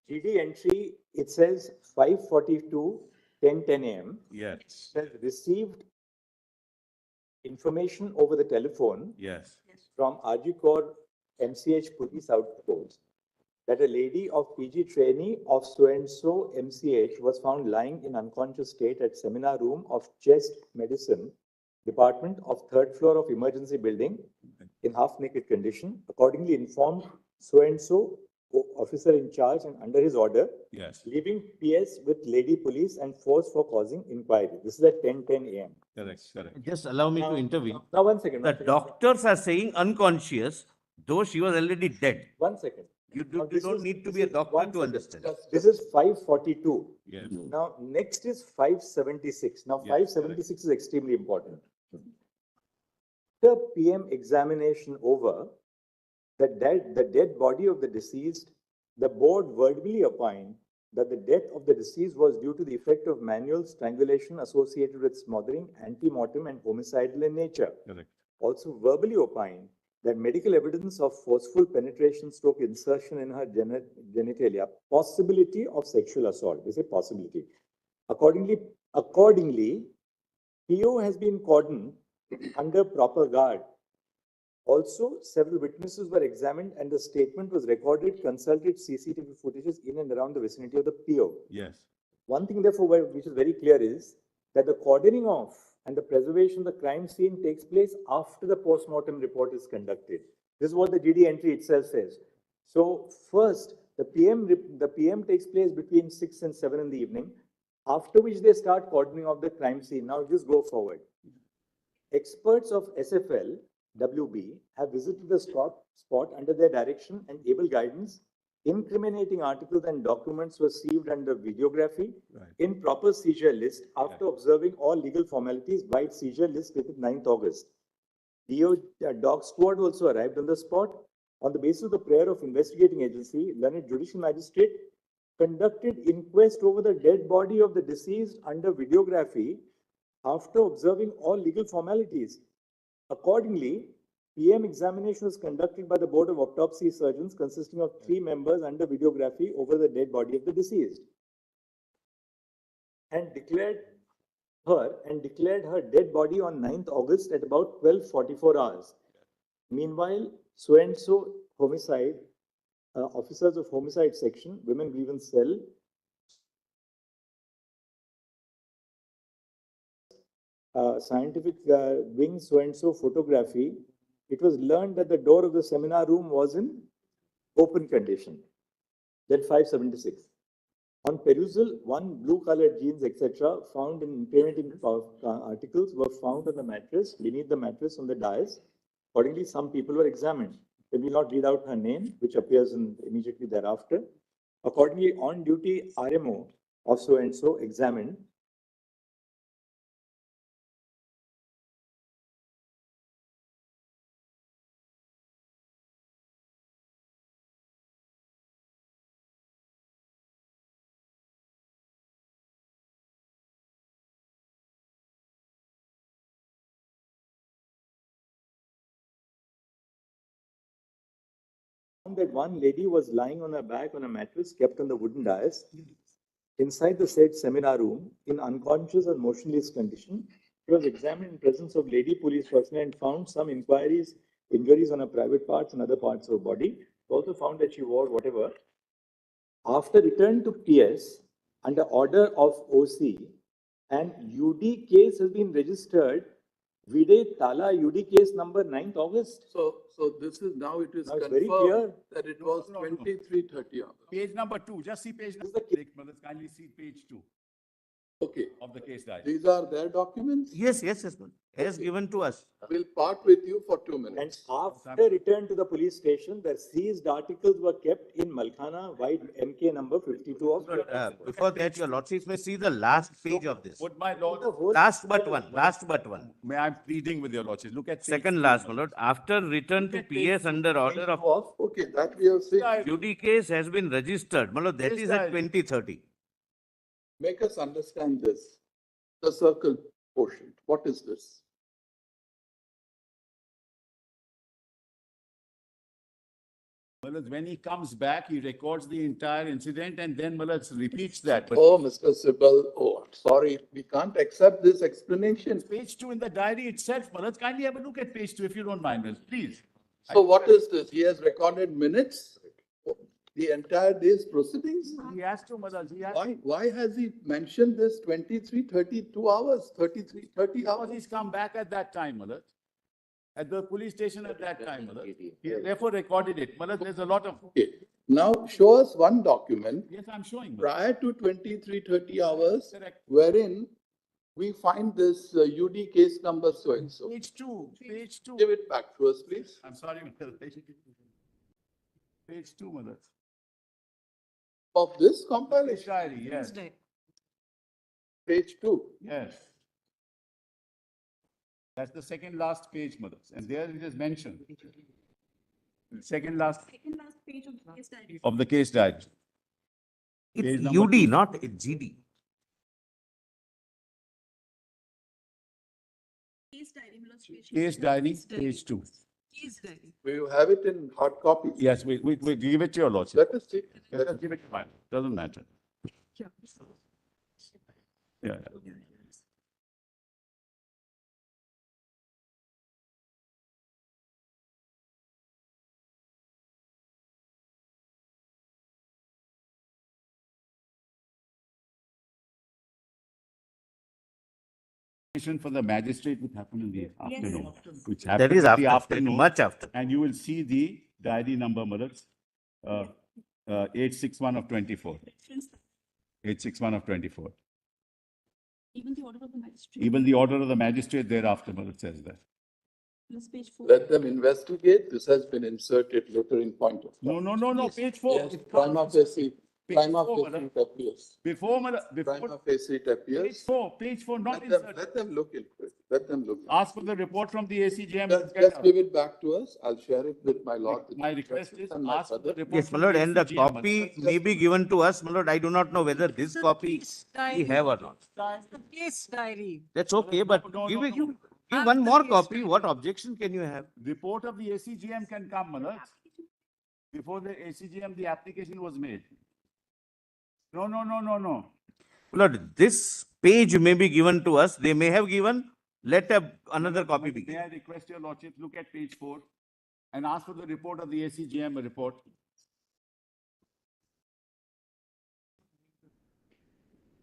GD entry, it says 542, 10:10 a.m. Yes. It says received information over the telephone Yes. from Ajikor MCH Police Outpost that a lady of PG trainee of so-and-so MCH was found lying in unconscious state at seminar room of chest medicine department of 3rd floor of emergency building in half-naked condition. Accordingly informed so-and-so officer in charge and under his order, Yes. leaving PS with lady police and force for causing inquiry. This is at 10:10 a.m. Correct. Just allow me to intervene. Now, one second. The doctors are saying unconscious, though she was already dead. 1 second. You don't need to be a doctor to understand. This is 542. Yes. Now, next is 576. Now, Yes, 576 is extremely important. The PM examination over, the dead body of the deceased, the board verbally opined that the death of the deceased was due to the effect of manual strangulation associated with smothering, ante-mortem, and homicidal in nature. Correct. Also verbally opined that medical evidence of forceful penetration stroke insertion in her genitalia, possibility of sexual assault. They say possibility. Accordingly, PO has been cordoned under proper guard. Also, several witnesses were examined and the statement was recorded, consulted CCTV footages in and around the vicinity of the PO. Yes. One thing, therefore, which is very clear is that the cordoning off and the preservation of the crime scene takes place after the post-mortem report is conducted. This is what the GD entry itself says. So first, the PM takes place between 6 and 7 in the evening, after which they start cordoning off the crime scene. Now just go forward. Experts of SFL, WB, have visited the spot under their direction and able guidance. Incriminating articles and documents were received under videography in proper seizure list after observing all legal formalities by seizure list dated 9th August. Dog squad also arrived on the spot. On the basis of the prayer of investigating agency, learned judicial magistrate conducted inquest over the dead body of the deceased under videography after observing all legal formalities. Accordingly, PM examination was conducted by the Board of Autopsy Surgeons consisting of 3 members under videography over the dead body of the deceased and declared her dead body on 9th August at about 12:44 hours. Meanwhile, so-and-so homicide, officers of homicide section, women grievance cell, scientific wing so-and-so photography, it was learned that the door of the seminar room was in open condition. Then 576. On perusal, 1 blue-colored jeans, etc., found in incriminating articles were found on the mattress, beneath the mattress on the dais. Accordingly, some people were examined. We will not read out her name, which appears immediately thereafter. Accordingly, on-duty RMO of so-and-so examined. That one lady was lying on her back on a mattress kept on the wooden dais inside the said seminar room in unconscious or motionless condition. She was examined in presence of lady police personnel and found some injuries on her private parts and other parts of her body. Also found that she wore whatever. After return to PS under order of OC, an UD case has been registered. Vide Tala UD case number 9th August. So this is now it is Now it's very confirmed clear. that it was 23:30 hours. Page number 2, just see page number, kindly see page 2 Okay, of the case diary. these are their documents. Yes, Lord. As given to us. We'll part with you for 2 And minutes. after return to the police station, the seized articles were kept in Malkhana, white MK number 52 of. Before that, your lordships may see the last page of this. Would my lord, Last but one. may I pleading with your lordship, look at. page Second 2, last, my my lord. After return to PS under order of Okay, that we have seen. UD case has been registered. My lord, that is at 2030. Make us understand this. The circle portion. What is this? Malad, when he comes back, he records the entire incident and then Malad repeats that. But Oh, Mr. Sibal, oh, sorry, we can't accept this explanation. page 2 in the diary itself, Malad, kindly have a look at page 2 if you don't mind, Malad, please. So what is this? He has recorded minutes? The entire day's proceedings? He has to, Malad, he has. Why has he mentioned this 32 hours, 30 Because hours? he's come back at that time, Malad. At the police station at that time, Malad. He therefore recorded it. Malad, there's a lot of. Okay, now show us one document Yes, I'm showing. Malad. prior to 23:30 hours, Correct. wherein we find this UD case number so and so. Page 2, page 2. Give it back to us, please. I'm sorry, Malad. Page 2, Malad. Of this Page compilation, diary, yes, page 2. yes. That's the second last page, Malad, and there it is mentioned. Second last Second last page of the case diary. of the case diary. Page It's number UD, 2. not GD. Case diary, my lord's page. Case diary, page 2. Case diary. We have it in hard copy. Yes, we give it to your lordship. Let us see. Let us give it to mine. Doesn't matter. Yeah. For the magistrate would happen in the afternoon, which happened That is in the after, afternoon. much after. And you will see the diary number, Malad, 861 of 24. 861 of 24. Even the order of the magistrate. Even the order of the magistrate thereafter, Malad, says that. Plus page 4. Let them investigate. This has been inserted later in point of. No, page 4. Yes, prima facie Prima facie it appears. Before, Prima facie it appears. page 4, not Let them, inserted. let them look into it. Let them look. Ask for the report from the ACJM. Just give it back to us. I'll share it with my lord. My request is and my ask for the brother. report. Yes, my from lord, and the ACJM. copy may be given to us, my lord. I do not know whether this copy we have or not. The case diary. That's okay, but No, give it, Give one more copy. What objection can you have? Report of the ACGM can come, Manoj. Before the ACGM, the application was made. No. Lord, this page may be given to us. They may have given. Let another copy be May given. I request your lordship, look at page 4 and ask for the report of the ACGM report.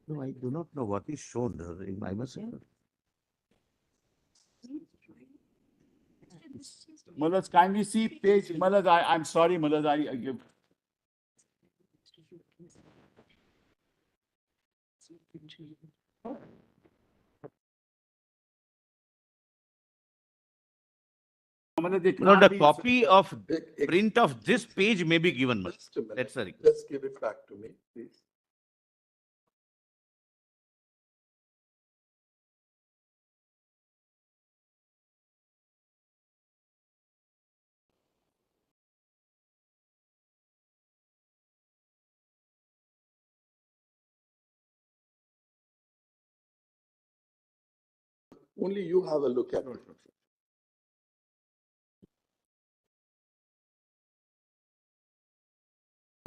No, I do not know what is shown. I must say. Manoj, kindly see page, Manoj, I'm sorry, Manoj, I give. Manoj, it No, can't the be- copy of Ex- print of this page may be given. Manoj. Just a minute. That's the request. Just give it back to me, please. Only you have a look at it.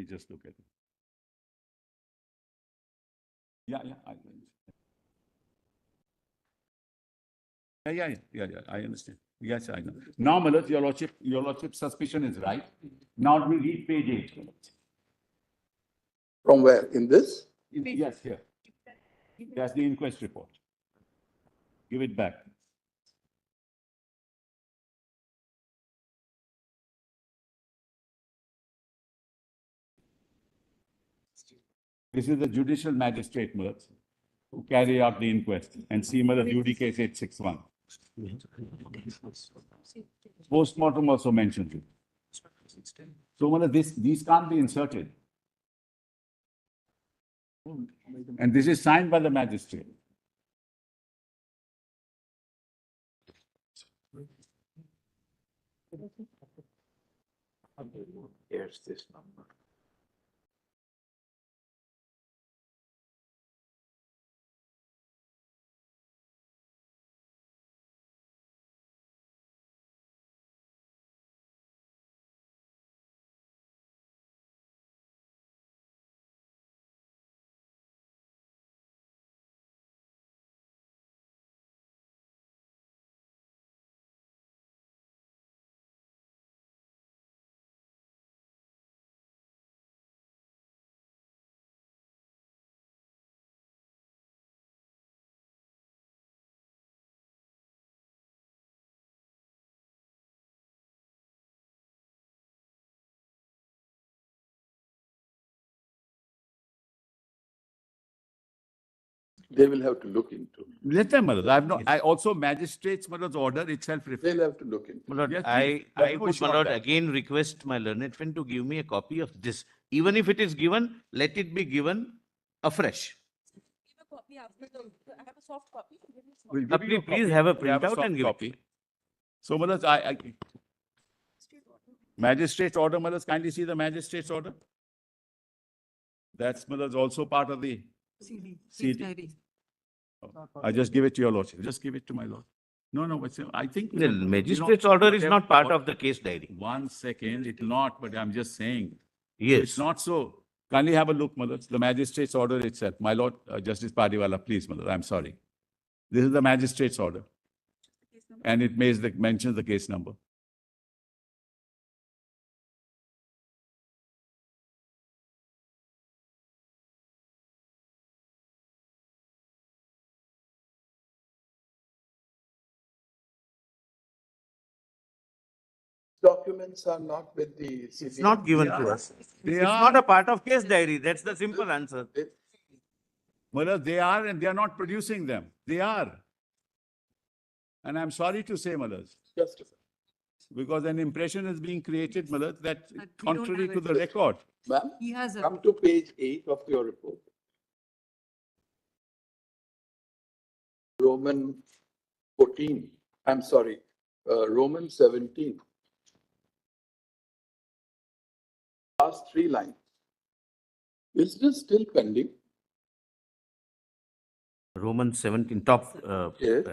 Just look at it. Yeah. Yeah, I understand. Yes, I know. Now, Manoj, your lordship suspicion is right. Now we read page 8. From where? In this? Yes, here. That's the inquest report. Give it back. This is the judicial magistrate, Manoj, who carry out the inquest, and see Manoj, UD case 861. Postmortem also mentions it. So, Manoj, these can't be inserted. And this is signed by the magistrate. Here's this number. They will have to look into. Let them, Manoj. I also magistrate's, Manoj, order itself. They'll have to look into. My lord, Yes, I please. would, my lord, again request my learned friend to give me a copy of this. Even if it is given, let it be given afresh. Give a copy after I have a soft copy. Give me a soft We'll give you a Please copy. have a We have printout soft and give it. copy. So, Manoj, magistrate's order, Manoj, kindly see the magistrate's order. That's, Manoj, also part of the CD. CD. I just give it to your lordship. Just give it to my lord. No, but I think. The magistrate's order is not part of the case diary. 1 second, it will not, but I'm just saying. Yes. It's not so. Kindly have a look, Manoj, the magistrate's order itself. My lord, Justice Padiwala, please, Manoj, I'm sorry. This is the magistrate's order. And it mentions the case number. Documents are not with the CJI. It's not given to us. It's not a part of case diary. That's the simple answer. Manoj, they are, and they are not producing them. They are. And I'm sorry to say, Manoj, Just a second. because an impression is being created, Manoj, that we don't contrary have to it. the record. Ma'am, He has a. come to page 8 of your report. Roman 14, I'm sorry, Roman 17. Last 3 lines. Is this still pending? Roman 17, top. Yes.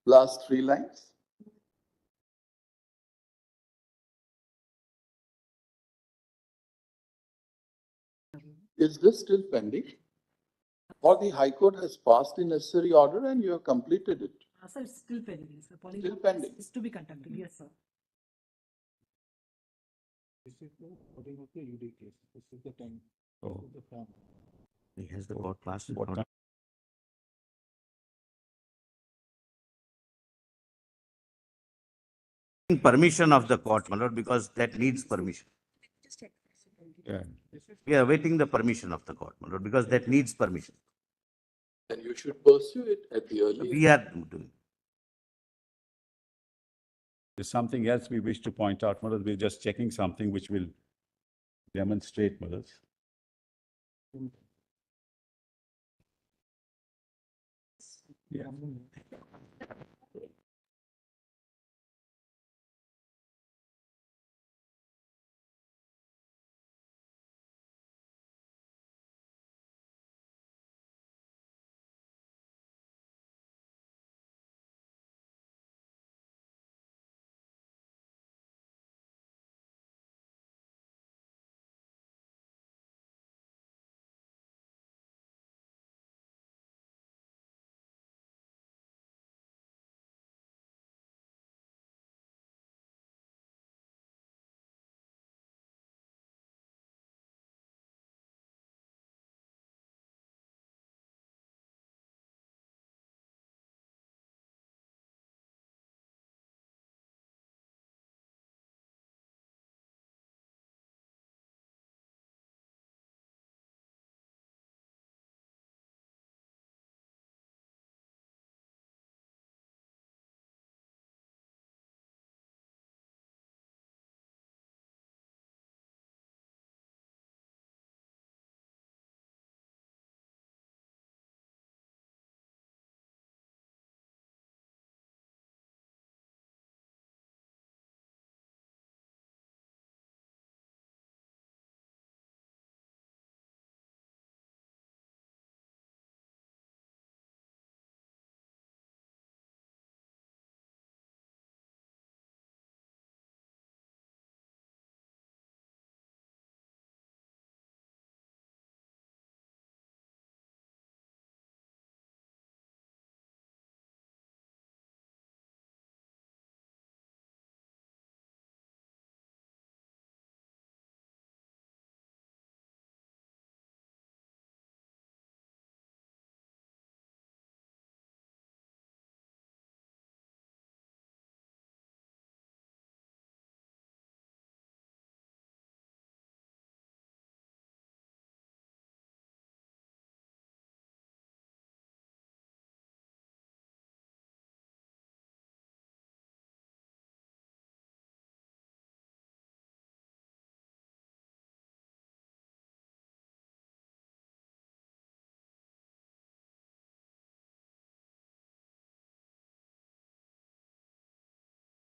Last 3 lines. Is this still pending? Or the High Court has passed the necessary order and you have completed it? Sir, it's still pending, sir. Still pending. Is to be conducted, yes, sir. Oh. Has the court passed it? What time? Permission of the court, my lord, because that needs permission. Yeah. We are awaiting the permission of the court, my lord, because that needs permission. Then you should pursue it at the earliest. We are doing. There's something else we wish to point out, Madam. We're just checking something which will demonstrate, Madam. Yeah.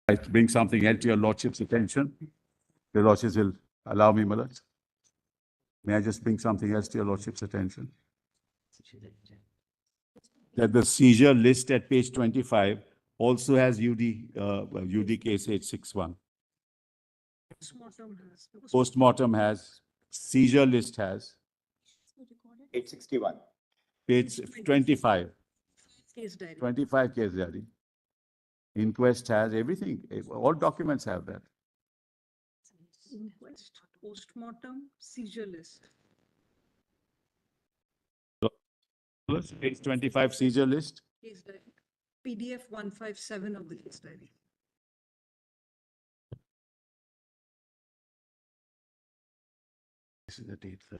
I bring something else to your lordship's attention. Your lordships will allow me, my lords. May I just bring something else to your lordship's attention? That the seizure list at page 25 also has UD case 861. Postmortem has, seizure list has, 861. page 25, Case diary. 25 case diary. Inquest has everything, all documents have that. Inquest, postmortem, seizure list. Page 25 seizure list. Case diary. PDF 157 of the case diary. This is at 8:30.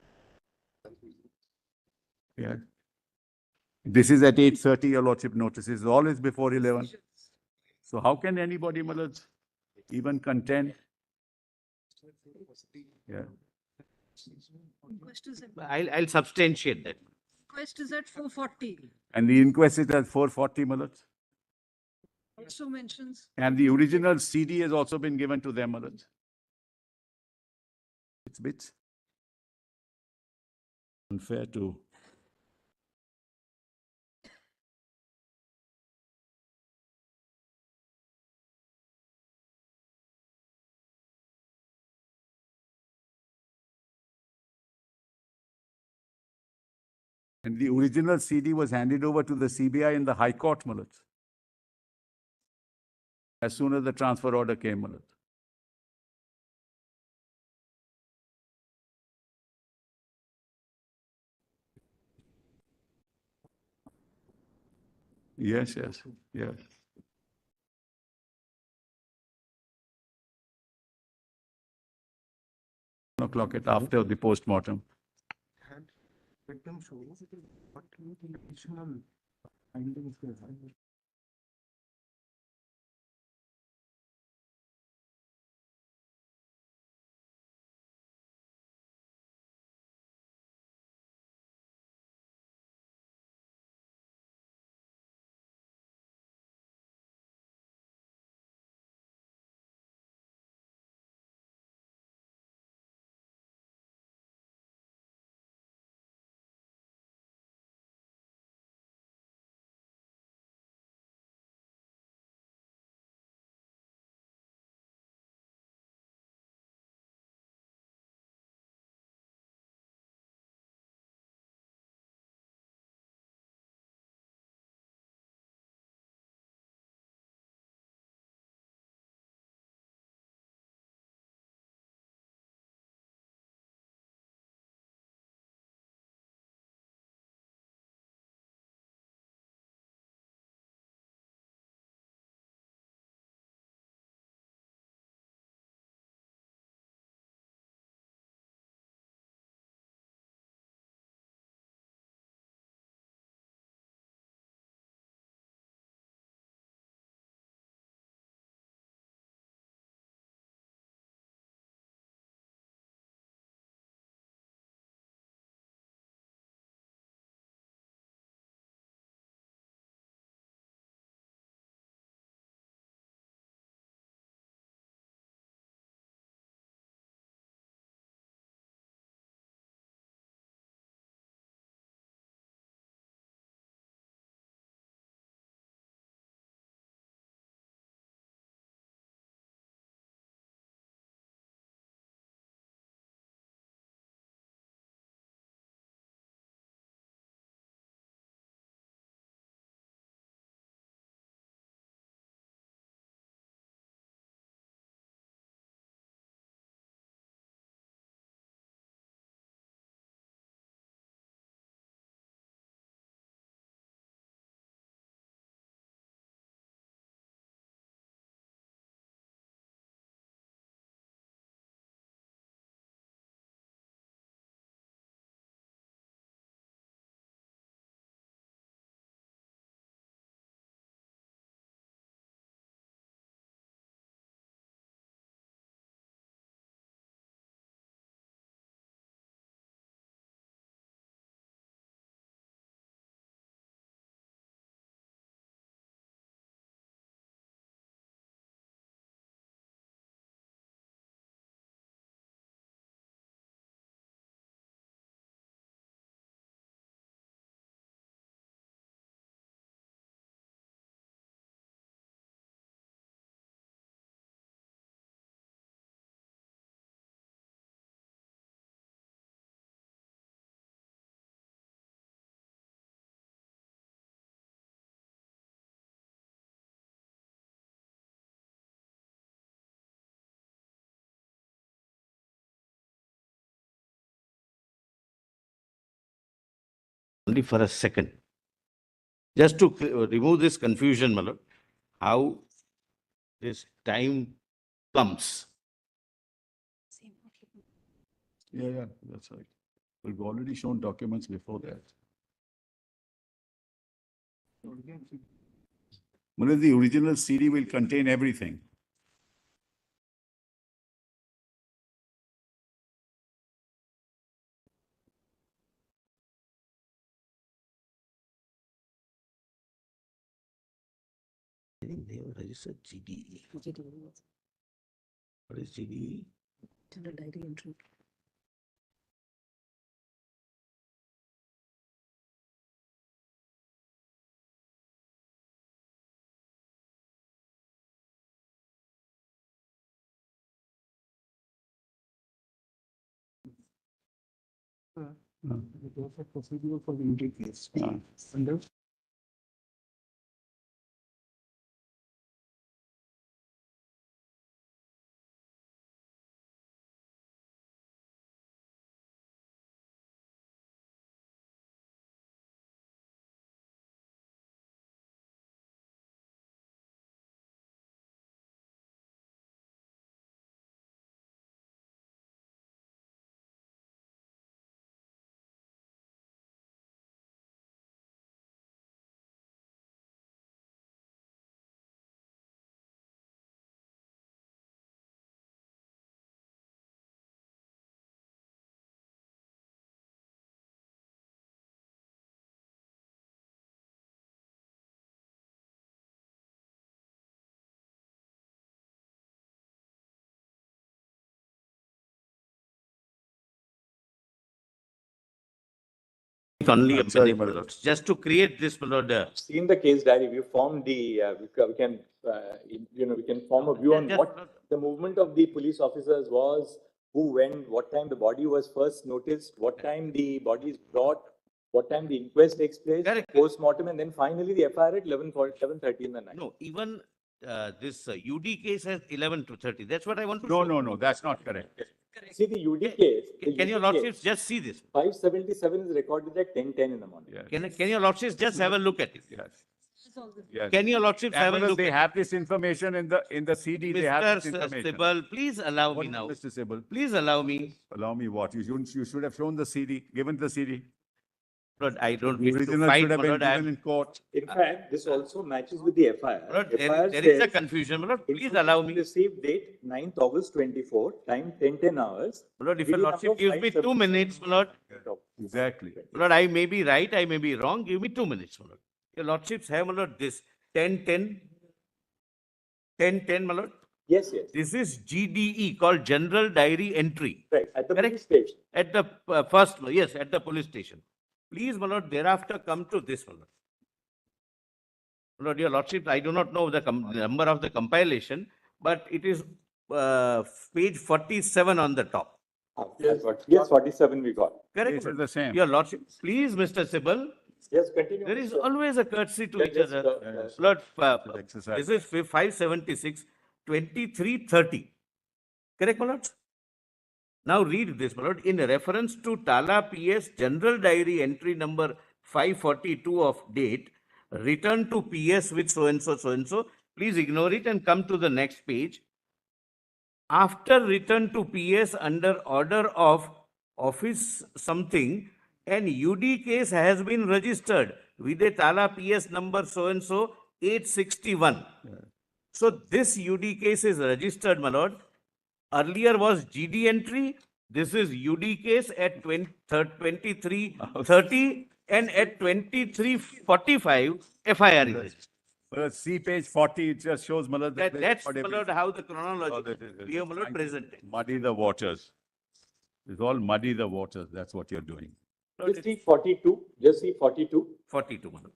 Yeah. This is at 8:30, your lordship notices, always before 11. So how can anybody, my lords, even contend? Yeah. Inquest is at, I'll substantiate that. inquest is at 440. And the inquest is at 4:40, my lords. Also mentions. And the original CD has also been given to them, my lords. It's a bit unfair to And the original CD was handed over to the CBI in the High Court, Mulad. As soon as the transfer order came, Mulad. Yes, yes, yes. O'clock it after the post-mortem. Victim shows what additional findings they have. Only for a second. Just to remove this confusion, Malad, how this time comes. Yeah, that's right. We've already shown documents before that. Mulad, the original CD will contain everything. I think they have registered GDE. What is GDE? General diary entry. It was a procedure for the UD case. Under Only, Sorry, my lords, just to create this, my lord. Seen the case diary, we formed the, we can, we can form a view on what the movement of the police officers was, who went, what time the body was first noticed, what time the body is brought, what time the inquest takes place, Correct. post-mortem, and then finally the FIR at 11:30 in the night. No, even this UD case has 11 to 30. That's what I want to No, show. no, that's not correct. See the UD case. Can your lordships just see this? 577 is recorded at 10:10 in the morning. Yes. Can your lordships just have a look at it? Yes. Yes. Can your lordships have a Because look they at have this information in the CD, they have this Mr. information. Sibal, please allow What me is now. Mr. Sibal? Please allow me. Allow me what? You should have shown the CD, given the CD. Lord, I don't The wish to original fight, should have my been lord. I given in court. In fact, this also matches with the FIR. Lord, FIR there is a says confusion, my lord. Please allow me. received date 9th August 24, time 10:10 hours. My lord, if your DD lordship number gives me 2 minutes, my lord. Exactly. My lord, I may be right, I may be wrong. Give me 2 minutes, my lord. Your lordships have, my lord, this 10:10, 10:10, my lord. Yes, yes. This is GDE, called General Diary Entry. Right, at the Correct? police station. At the first, yes, at the police station. Please, my lord, thereafter come to this, my lord. My lord, your lordship, I do not know the number of the compilation, but it is page 47 on the top. Yes, 47 we got. Correct? It is the same. Your lordship, please, Mr. Sibal, Yes, continue. there is Mr. always a courtesy to each Just, other. Lord, exercise. this is 576, 2330. Correct, my lord? Now read this, my lord. In reference to Tala PS General Diary entry number 542 of date, return to PS with so-and-so, so-and-so. Please ignore it and come to the next page. After return to PS under order of office something, an UD case has been registered with a Tala PS number so-and-so 861. So this UD case is registered, my lord. Earlier was GD entry. This is UD case at 2330 and at 2345 FIR is registered. Well, see page 40, it just shows, Malad. That's, my lord, how the chronology we have, my lord, presented. Muddy the waters. It's all muddy the waters. That's what you're doing. Just see 42, just see 42. 42, my lord.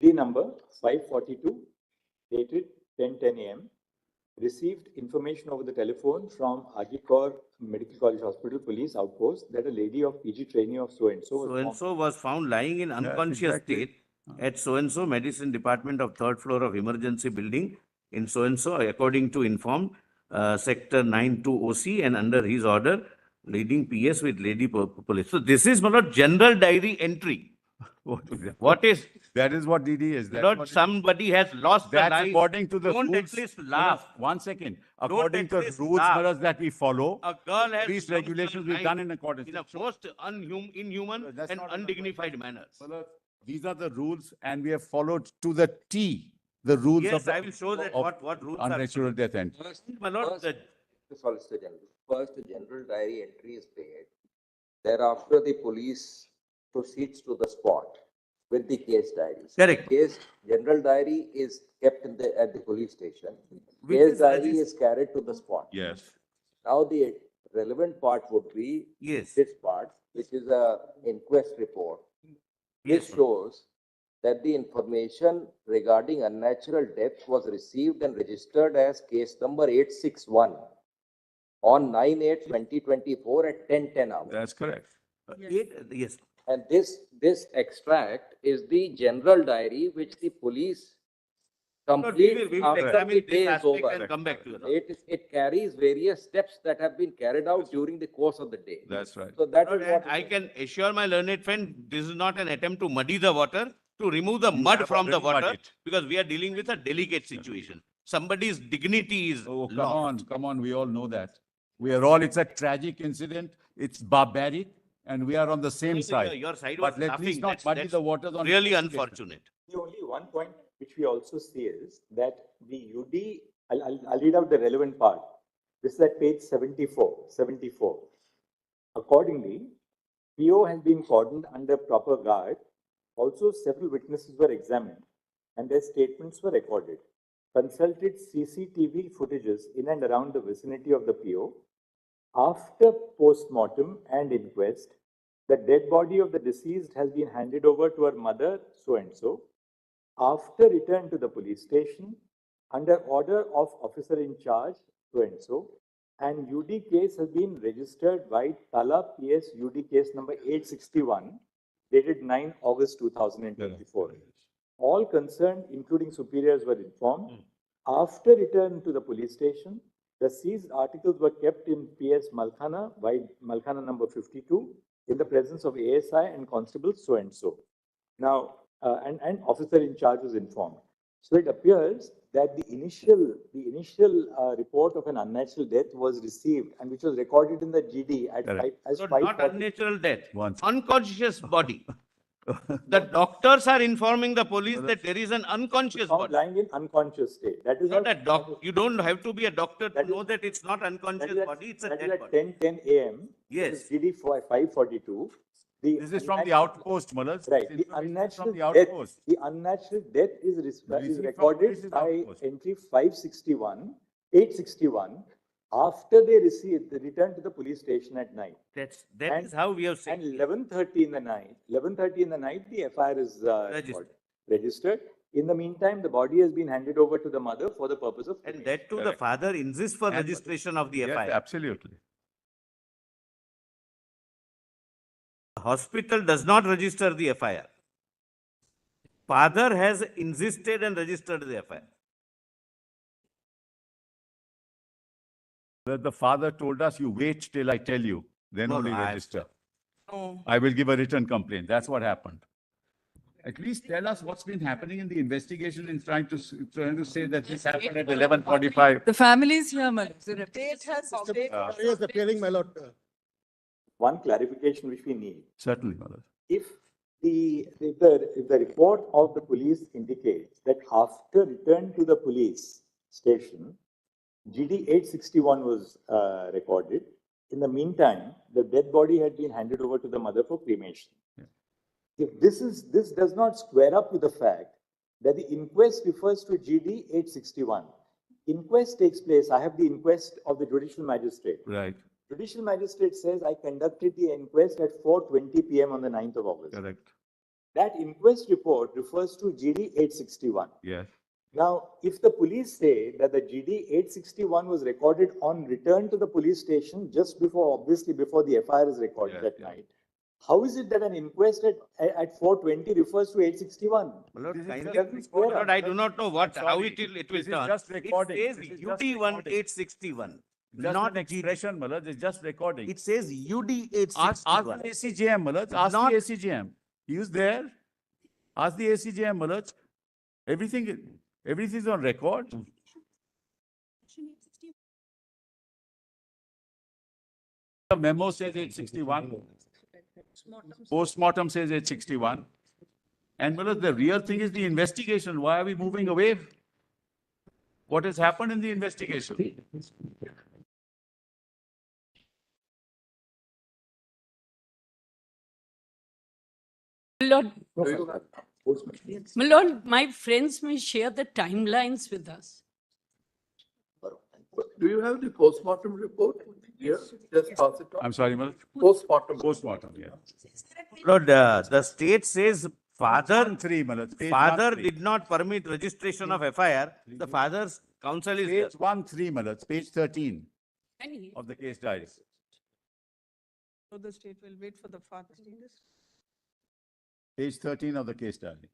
The number 542, dated 10:10 a.m. Received information over the telephone from Ajikor Medical College Hospital Police Outpost that a lady of PG trainee of So-and-so was found lying in unconscious state at so-and-so medicine department of third floor of emergency building in so-and-so, according to informed sector 92 OC and under his order, leading PS with lady police. So this is, my lord, general diary entry. What is? That is what DD is. That's Lord, what somebody has lost the That's life. according to the Don't rules. at least laugh. One second. According to at the least rules, laugh. Maharaj, that we follow, A girl has these lost her regulations we've life done in accordance. in a most inhuman That's and not in undignified manner. Maharaj, these are the rules and we have followed to the T, the rules Yes, of the I will show that what rules are. unnatural death end. My lord, the Solicitor General, first general diary entry is made. Thereafter, the police proceeds to the spot with the case diaries. Correct. Case general diary is kept in at the police station. Which Case is diary is carried to the spot. Yes. Now the relevant part would be yes, this part, which is a inquest report. yes, This shows that the information regarding unnatural death was received and registered as case number 861. on 9/8/2024 at 10:10 hours. That's correct. Yes. And this extract is the general diary which the police complete we will after examine the this day is aspect over. and come back to you. It carries various steps that have been carried out during the course of the day. That's right. So that is And what. I can assure my learned friend, this is not an attempt to muddy the water, to remove the mud have from the already water, muddied. because we are dealing with a delicate situation. Somebody's dignity is Oh, come lost. on, come on, we all know that. We are all, it's a tragic incident, it's barbaric, and we are on the same side. Your side But was let's laughing. not muddy the waters on. Really investigation. unfortunate. The only one point which we also see is that the UD, I'll read out the relevant part. This is at page 74. Accordingly, PO has been cordoned under proper guard. Also, several witnesses were examined and their statements were recorded. Consulted CCTV footages in and around the vicinity of the PO. After post-mortem and inquest, the dead body of the deceased has been handed over to her mother, so-and-so. After return to the police station, under order of officer in charge, so-and-so, and UD case has been registered by Tala PS UD case number 861, dated 9 August 2024. All concerned, including superiors, were informed. After return to the police station, the seized articles were kept in PS Malkhana, by Malkhana number 52, in the presence of ASI and constable so-and-so. Now, and officer in charge was informed. So it appears that the initial report of an unnatural death was received and which was recorded in the GD at as So 5:40. not unnatural death, unconscious body. The doctors are informing the police that there is an unconscious Found body. lying in unconscious state. That is Not not a you don't have to be a doctor to That know is- that it's not unconscious body, it's a that is dead at body. 10:10 a.m. Yes. GD 542. This is from the outpost, Malaj. Right. This The information is unnatural from the death, outpost. the unnatural death is Received from recorded police's by outpost. entry 861, after they return to the police station at night. That is how we have And seen. 11:30 in the night, the FIR is registered. In the meantime, the body has been handed over to the mother for the purpose of. And that too, the father insists for And- registration of the Yes, FIR. absolutely. The hospital does not register the FIR. Father has insisted and registered the FIR. The father told us, you wait till I tell you, then No, only no, register. No. I will give a written complaint. That's what happened. At least tell us what's been happening in the investigation in trying to say that this happened at 11:45. The families here, Malaj. State has, Yes, appearing, my lord. One clarification which we need. Certainly, Malaj. If the report of the police indicates that after return to the police station, GD 861 was recorded. In the meantime, the dead body had been handed over to the mother for cremation. Yeah. If this does not square up with the fact that the inquest refers to GD 861. Inquest takes place. I have the inquest of the judicial magistrate. Right, Judicial magistrate says I conducted the inquest at 4:20 p.m. on the 9th of August. correct. That inquest report refers to GD 861. Yes. Now, if the police say that the GD 861 was recorded on return to the police station just before, obviously before the FIR is recorded Yes, that yes. night, how is it that an inquest at 4:20 refers to 861? Lord, This is kindly- just recording. Lord, I do not know what, how Sorry. it will This is turn. just recording. It This says is just UD recording. 1861, Just not an expression, Malaj, it's just recording. It says UD Ask 861. the ACJM, Malaj, ask Not- the ACJM. He was there. Ask the ACJM, Malaj. Everything is on record. The memo says 861. Postmortem says 861. And Malaj, the real thing is the investigation. Why are we moving away? What has happened in the investigation? Lord, my Lord, my friends may share the timelines with us. Do you have the postmortem report? Yes, just pass it on. I'm sorry, Malaj. Postmortem. Postmortem, yeah. Lord, the state says father, 3, Malaj. Page father 13. did not permit registration of FIR. The father's counsel is there. Page 13, Malaj, page 13. of the case diary. So the state will wait for the father. Page 13 of the case diary.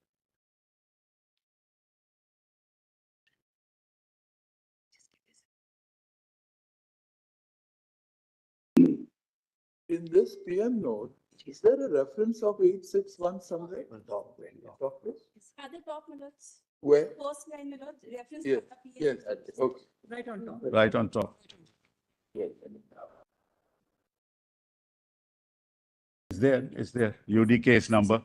In this PM note, is there a reference of 861 somewhere? At the top, Manoj. Where? First line, Manoj, reference. Yes, to the yes, PM. okay. Right on top. Right on top. Is there UD case number?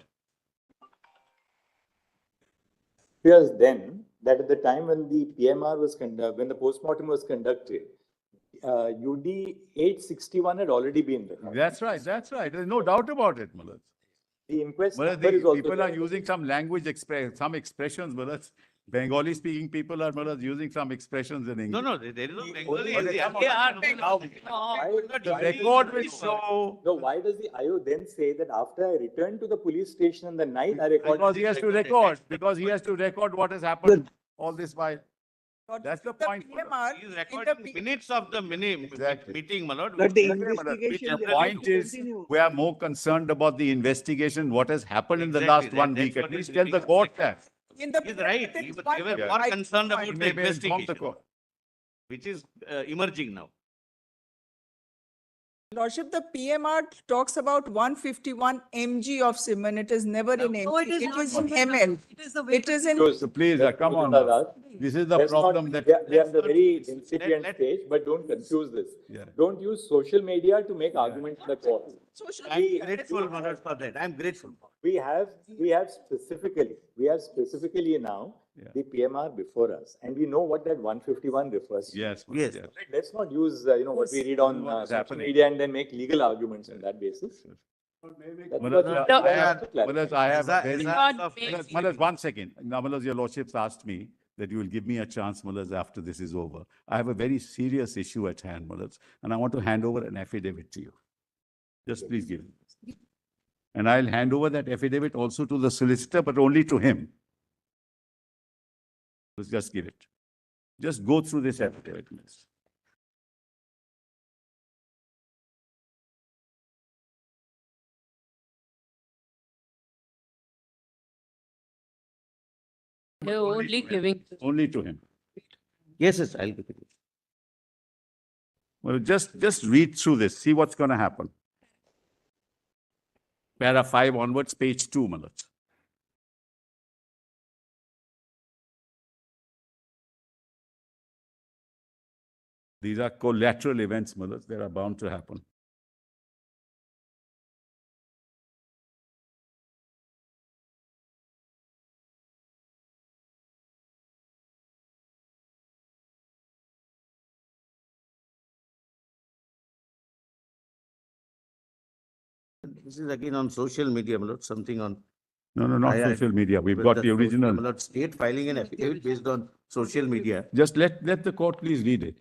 Here's then that at the time when the PMR was when the postmortem was conducted, UD 861 had already been there. That's right. There's no doubt about it, Malad. The inquest Malad, number is also people are there. using some language, some expressions, Malad. Bengali speaking people are, Malad, using some expressions in English. No, there is no Bengali. Okay, They come are- The record will show. No, why does the IO then say that after I returned to the police station in the night, I recorded? Because he has to record. Because he has to record what has happened all this while. That's the point. PMR, He is recording minutes of the Exactly. meeting, my lord. But the The investigation. point is, we are more concerned about the investigation, what has happened in the last Exactly, 1 that's week. At what least is tell the leading court us. that. in the. He's right. there They is were one more right concerned about point. the He may inform the investigation, court. which is emerging now. Lordship, the PMR talks about 151 mg of semen. It is never in mg. No, it is not in semen. ml. It is the It is in. So please, come on now. This is the Let's problem not, that. we are in the very Let- incipient let- stage, but don't confuse this. Yeah. Don't use social media to make arguments in the court. Social I'm media. grateful, my lord, for that. I'm grateful. We have specifically now Yeah. the PMR before us, and we know what that 151 refers to. Yes. Yes. Let's not use, what we read on What is social happening. media and then make legal arguments on that basis. That's Malad, what No, I have to clarify. Malad, I have a very. Hazard- Malad, 1 second. Now, Malad, your lordships asked me that you will give me a chance, Malad, after this is over. I have a very serious issue at hand, Malad, and I want to hand over an affidavit to you. Just please give it. And I'll hand over that affidavit also to the solicitor, but only to him. Just give it. Just go through this affidavit, please. They're only giving. Only to him. Yes, I'll give it. Well, just read through this, see what's going to happen. Para 5 onwards, page 2, Malad. These are collateral events, Malad. They are bound to happen. This is again on social media, my lord, something on. No, not social media. We've got the original. My lord, state filing an affidavit based on social media. Just let the court please read it.